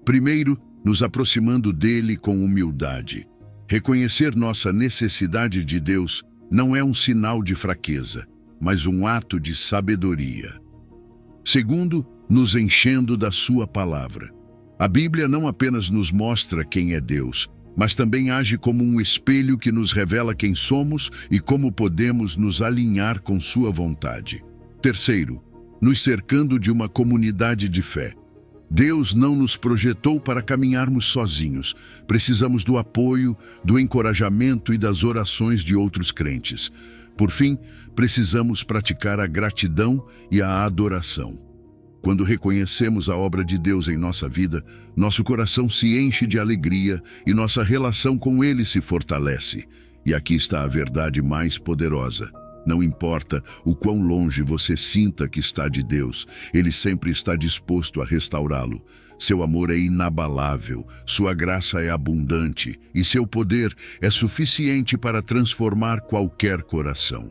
Primeiro, nos aproximando dele com humildade. Reconhecer nossa necessidade de Deus não é um sinal de fraqueza, mas um ato de sabedoria. Segundo, nos enchendo da sua palavra. A Bíblia não apenas nos mostra quem é Deus, mas também age como um espelho que nos revela quem somos e como podemos nos alinhar com sua vontade. Terceiro, nos cercando de uma comunidade de fé. Deus não nos projetou para caminharmos sozinhos. Precisamos do apoio, do encorajamento e das orações de outros crentes. Por fim, precisamos praticar a gratidão e a adoração. Quando reconhecemos a obra de Deus em nossa vida, nosso coração se enche de alegria e nossa relação com Ele se fortalece. E aqui está a verdade mais poderosa. Não importa o quão longe você sinta que está de Deus, Ele sempre está disposto a restaurá-lo. Seu amor é inabalável, sua graça é abundante e seu poder é suficiente para transformar qualquer coração.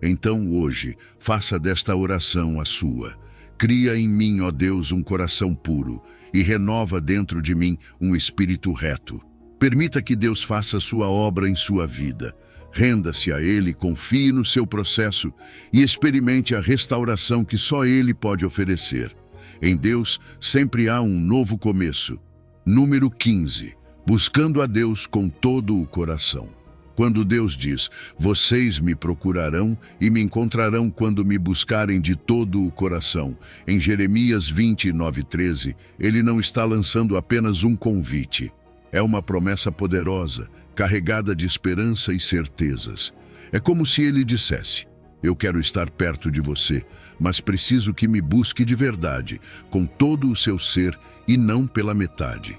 Então hoje, faça desta oração a sua. Cria em mim, ó Deus, um coração puro e renova dentro de mim um espírito reto. Permita que Deus faça sua obra em sua vida. Renda-se a Ele, confie no seu processo e experimente a restauração que só Ele pode oferecer. Em Deus sempre há um novo começo. Número 15. Buscando a Deus com todo o coração. Quando Deus diz, vocês me procurarão e me encontrarão quando me buscarem de todo o coração. Em Jeremias 29:13, Ele não está lançando apenas um convite. É uma promessa poderosa, carregada de esperança e certezas. É como se Ele dissesse, eu quero estar perto de você, mas preciso que me busque de verdade, com todo o seu ser e não pela metade.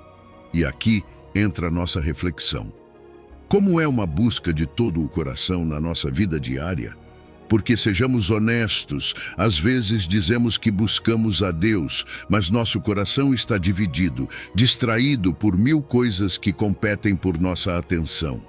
E aqui entra a nossa reflexão. Como é uma busca de todo o coração na nossa vida diária? Porque, sejamos honestos, às vezes dizemos que buscamos a Deus, mas nosso coração está dividido, distraído por 1000 coisas que competem por nossa atenção.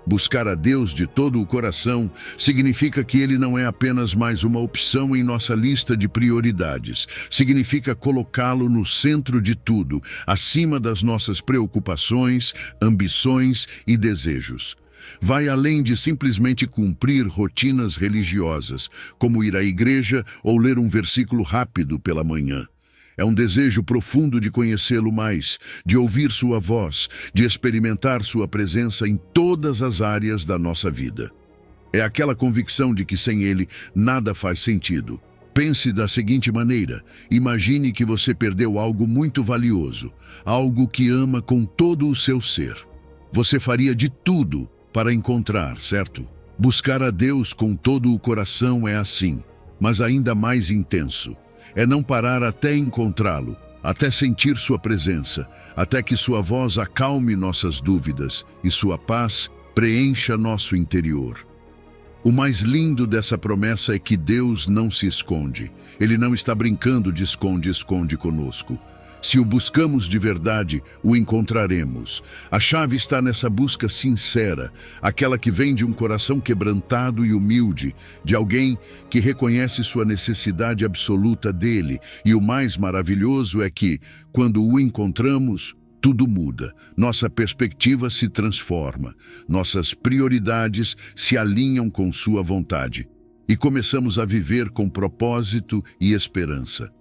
Buscar a Deus de todo o coração significa que Ele não é apenas mais uma opção em nossa lista de prioridades. Significa colocá-lo no centro de tudo, acima das nossas preocupações, ambições e desejos. Vai além de simplesmente cumprir rotinas religiosas, como ir à igreja ou ler um versículo rápido pela manhã. É um desejo profundo de conhecê-lo mais, de ouvir sua voz, de experimentar sua presença em todas as áreas da nossa vida. É aquela convicção de que sem ele nada faz sentido. Pense da seguinte maneira: imagine que você perdeu algo muito valioso, algo que ama com todo o seu ser. Você faria de tudo para encontrar, certo? Buscar a Deus com todo o coração é assim, mas ainda mais intenso. É não parar até encontrá-lo, até sentir sua presença, até que sua voz acalme nossas dúvidas e sua paz preencha nosso interior. O mais lindo dessa promessa é que Deus não se esconde. Ele não está brincando de esconde-esconde conosco. Se o buscamos de verdade, o encontraremos. A chave está nessa busca sincera, aquela que vem de um coração quebrantado e humilde, de alguém que reconhece sua necessidade absoluta dele. E o mais maravilhoso é que, quando o encontramos, tudo muda. Nossa perspectiva se transforma. Nossas prioridades se alinham com sua vontade. E começamos a viver com propósito e esperança.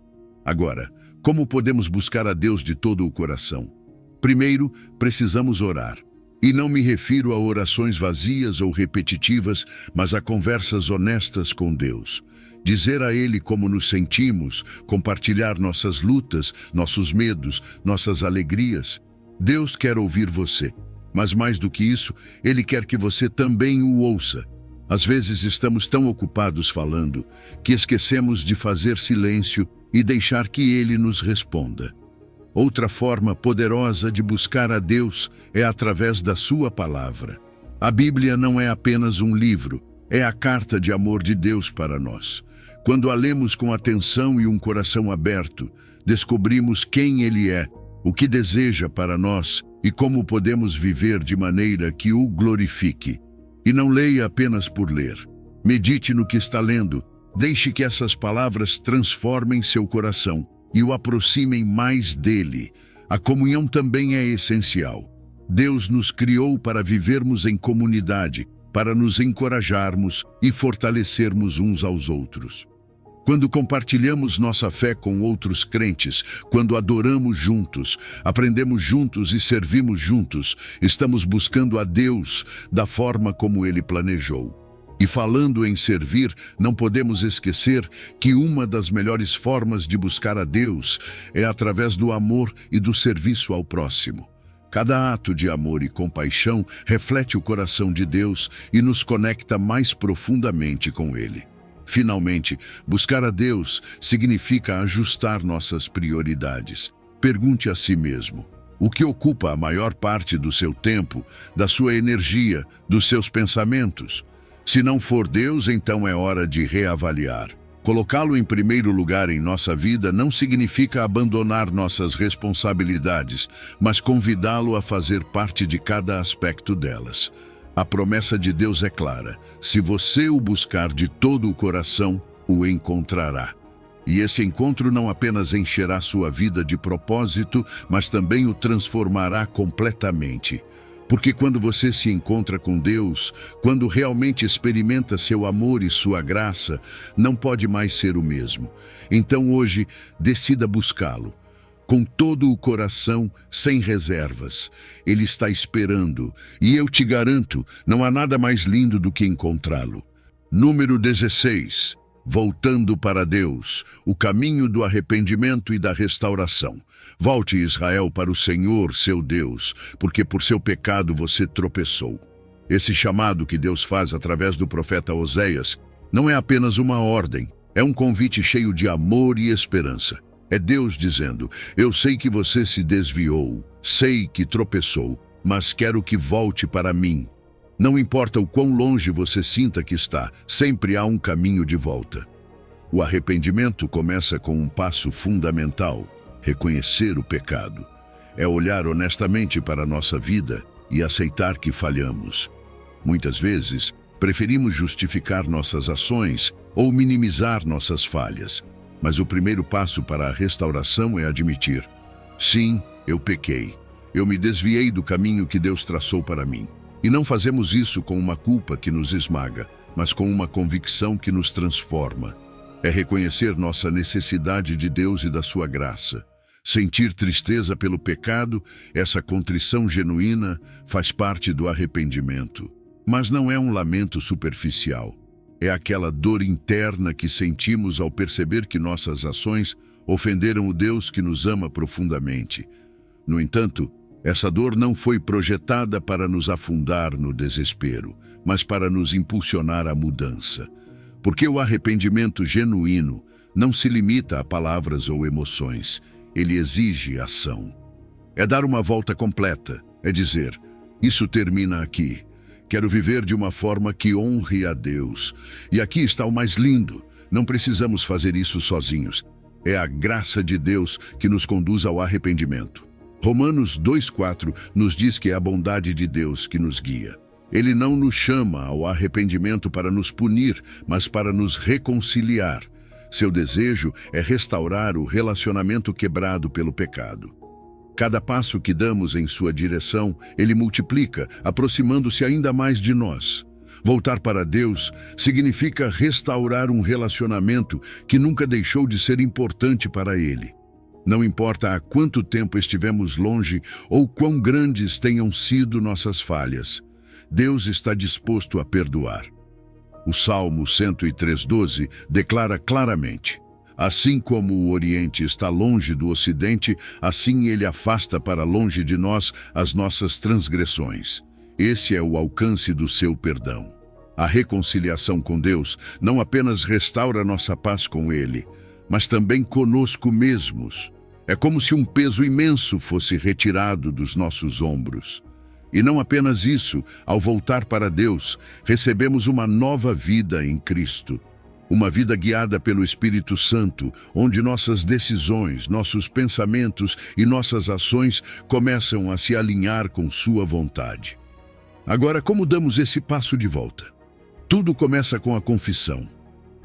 Agora, como podemos buscar a Deus de todo o coração? Primeiro, precisamos orar. E não me refiro a orações vazias ou repetitivas, mas a conversas honestas com Deus. dizer a Ele como nos sentimos, compartilhar nossas lutas, nossos medos, nossas alegrias. Deus quer ouvir você, mas mais do que isso, Ele quer que você também o ouça. Às vezes estamos tão ocupados falando que esquecemos de fazer silêncio e deixar que Ele nos responda. Outra forma poderosa de buscar a Deus é através da sua palavra. A Bíblia não é apenas um livro, é a carta de amor de Deus para nós. Quando a lemos com atenção e um coração aberto, descobrimos quem Ele é, o que deseja para nós e como podemos viver de maneira que o glorifique. E não leia apenas por ler. Medite no que está lendo. Deixe que essas palavras transformem seu coração e o aproximem mais dele. A comunhão também é essencial. Deus nos criou para vivermos em comunidade, para nos encorajarmos e fortalecermos uns aos outros. Quando compartilhamos nossa fé com outros crentes, quando adoramos juntos, aprendemos juntos e servimos juntos, estamos buscando a Deus da forma como Ele planejou. E falando em servir, não podemos esquecer que uma das melhores formas de buscar a Deus é através do amor e do serviço ao próximo. Cada ato de amor e compaixão reflete o coração de Deus e nos conecta mais profundamente com Ele. Finalmente, buscar a Deus significa ajustar nossas prioridades. Pergunte a si mesmo: o que ocupa a maior parte do seu tempo, da sua energia, dos seus pensamentos? Se não for Deus, então é hora de reavaliar. Colocá-lo em primeiro lugar em nossa vida não significa abandonar nossas responsabilidades, mas convidá-lo a fazer parte de cada aspecto delas. A promessa de Deus é clara: se você o buscar de todo o coração, o encontrará. E esse encontro não apenas encherá sua vida de propósito, mas também o transformará completamente. Porque quando você se encontra com Deus, quando realmente experimenta seu amor e sua graça, não pode mais ser o mesmo. Então hoje, decida buscá-lo. Com todo o coração, sem reservas. Ele está esperando, e eu te garanto, não há nada mais lindo do que encontrá-lo. Número 16. Voltando para Deus, o caminho do arrependimento e da restauração. Volte, Israel, para o Senhor, seu Deus, porque por seu pecado você tropeçou. Esse chamado que Deus faz através do profeta Oséias não é apenas uma ordem, é um convite cheio de amor e esperança. É Deus dizendo: eu sei que você se desviou, sei que tropeçou, mas quero que volte para mim. Não importa o quão longe você sinta que está, sempre há um caminho de volta. O arrependimento começa com um passo fundamental: reconhecer o pecado. É olhar honestamente para a nossa vida e aceitar que falhamos. Muitas vezes, preferimos justificar nossas ações ou minimizar nossas falhas. Mas o primeiro passo para a restauração é admitir: sim, eu pequei. Eu me desviei do caminho que Deus traçou para mim. E não fazemos isso com uma culpa que nos esmaga, mas com uma convicção que nos transforma. É reconhecer nossa necessidade de Deus e da sua graça. Sentir tristeza pelo pecado, essa contrição genuína, faz parte do arrependimento. Mas não é um lamento superficial. É aquela dor interna que sentimos ao perceber que nossas ações ofenderam o Deus que nos ama profundamente. No entanto, essa dor não foi projetada para nos afundar no desespero, mas para nos impulsionar à mudança. Porque o arrependimento genuíno não se limita a palavras ou emoções, ele exige ação. É dar uma volta completa, é dizer: isso termina aqui. Quero viver de uma forma que honre a Deus. E aqui está o mais lindo: não precisamos fazer isso sozinhos. É a graça de Deus que nos conduz ao arrependimento. Romanos 2,4 nos diz que é a bondade de Deus que nos guia. Ele não nos chama ao arrependimento para nos punir, mas para nos reconciliar. Seu desejo é restaurar o relacionamento quebrado pelo pecado. Cada passo que damos em sua direção, ele multiplica, aproximando-se ainda mais de nós. Voltar para Deus significa restaurar um relacionamento que nunca deixou de ser importante para Ele. Não importa há quanto tempo estivemos longe ou quão grandes tenham sido nossas falhas, Deus está disposto a perdoar. O Salmo 103:12 declara claramente: assim como o Oriente está longe do Ocidente, assim ele afasta para longe de nós as nossas transgressões. Esse é o alcance do seu perdão. A reconciliação com Deus não apenas restaura nossa paz com Ele, mas também conosco mesmos. É como se um peso imenso fosse retirado dos nossos ombros. E não apenas isso, ao voltar para Deus, recebemos uma nova vida em Cristo. Uma vida guiada pelo Espírito Santo, onde nossas decisões, nossos pensamentos e nossas ações começam a se alinhar com sua vontade. Agora, como damos esse passo de volta? Tudo começa com a confissão.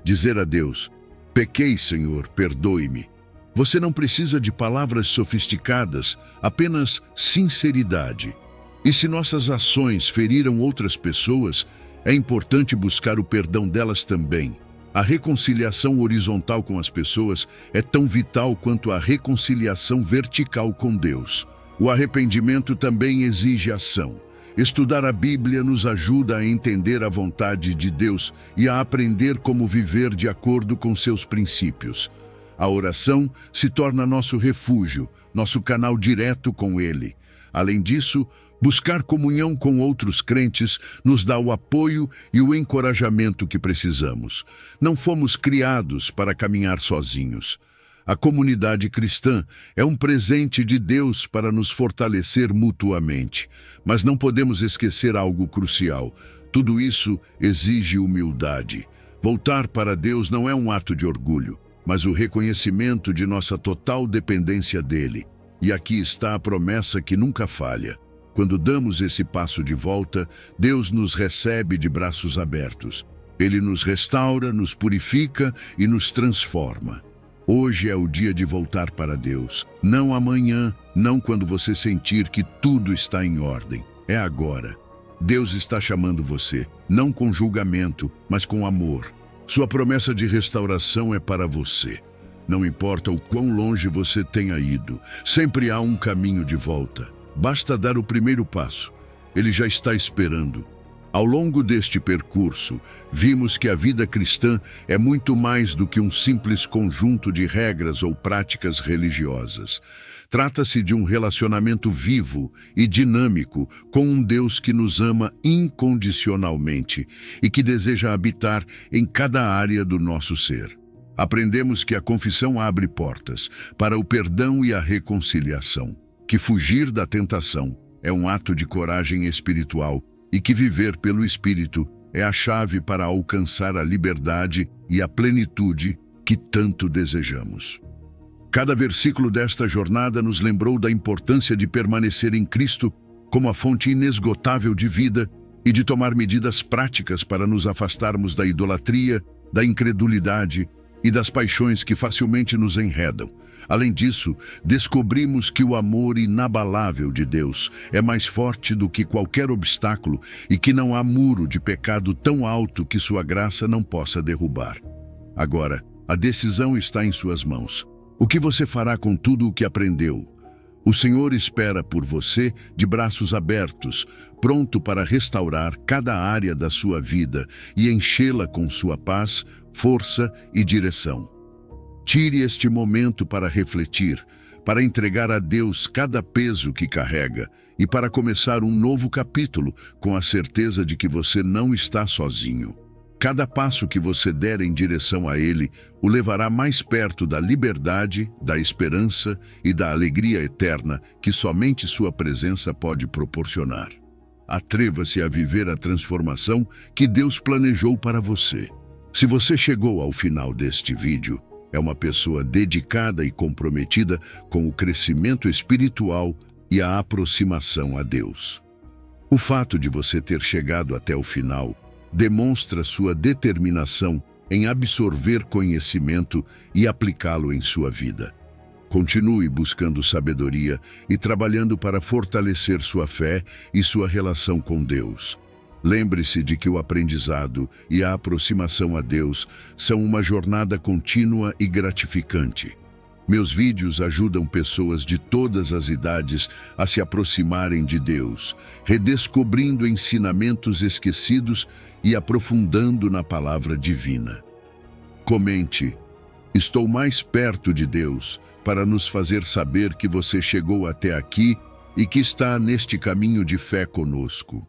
Dizer a Deus: pequei, Senhor, perdoe-me. Você não precisa de palavras sofisticadas, apenas sinceridade. E se nossas ações feriram outras pessoas, é importante buscar o perdão delas também. A reconciliação horizontal com as pessoas é tão vital quanto a reconciliação vertical com Deus. O arrependimento também exige ação. Estudar a Bíblia nos ajuda a entender a vontade de Deus e a aprender como viver de acordo com seus princípios. A oração se torna nosso refúgio, nosso canal direto com Ele. Além disso, buscar comunhão com outros crentes nos dá o apoio e o encorajamento que precisamos. Não fomos criados para caminhar sozinhos. A comunidade cristã é um presente de Deus para nos fortalecer mutuamente. Mas não podemos esquecer algo crucial. Tudo isso exige humildade. Voltar para Deus não é um ato de orgulho, mas o reconhecimento de nossa total dependência dele. E aqui está a promessa que nunca falha. Quando damos esse passo de volta, Deus nos recebe de braços abertos. Ele nos restaura, nos purifica e nos transforma. Hoje é o dia de voltar para Deus. Não amanhã, não quando você sentir que tudo está em ordem. É agora. Deus está chamando você, não com julgamento, mas com amor. Sua promessa de restauração é para você. Não importa o quão longe você tenha ido, sempre há um caminho de volta. Basta dar o primeiro passo. Ele já está esperando. Ao longo deste percurso, vimos que a vida cristã é muito mais do que um simples conjunto de regras ou práticas religiosas. Trata-se de um relacionamento vivo e dinâmico com um Deus que nos ama incondicionalmente e que deseja habitar em cada área do nosso ser. Aprendemos que a confissão abre portas para o perdão e a reconciliação, que fugir da tentação é um ato de coragem espiritual e que viver pelo Espírito é a chave para alcançar a liberdade e a plenitude que tanto desejamos. Cada versículo desta jornada nos lembrou da importância de permanecer em Cristo como a fonte inesgotável de vida e de tomar medidas práticas para nos afastarmos da idolatria, da incredulidade e das paixões que facilmente nos enredam. Além disso, descobrimos que o amor inabalável de Deus é mais forte do que qualquer obstáculo e que não há muro de pecado tão alto que sua graça não possa derrubar. Agora, a decisão está em suas mãos. O que você fará com tudo o que aprendeu? O Senhor espera por você de braços abertos, pronto para restaurar cada área da sua vida e enchê-la com sua paz, força e direção. Tire este momento para refletir, para entregar a Deus cada peso que carrega e para começar um novo capítulo com a certeza de que você não está sozinho. Cada passo que você der em direção a Ele o levará mais perto da liberdade, da esperança e da alegria eterna que somente sua presença pode proporcionar. Atreva-se a viver a transformação que Deus planejou para você. Se você chegou ao final deste vídeo, é uma pessoa dedicada e comprometida com o crescimento espiritual e a aproximação a Deus. O fato de você ter chegado até o final demonstra sua determinação em absorver conhecimento e aplicá-lo em sua vida. Continue buscando sabedoria e trabalhando para fortalecer sua fé e sua relação com Deus. Lembre-se de que o aprendizado e a aproximação a Deus são uma jornada contínua e gratificante. Meus vídeos ajudam pessoas de todas as idades a se aproximarem de Deus, redescobrindo ensinamentos esquecidos e aprofundando na palavra divina. Comente: estou mais perto de Deus, para nos fazer saber que você chegou até aqui e que está neste caminho de fé conosco.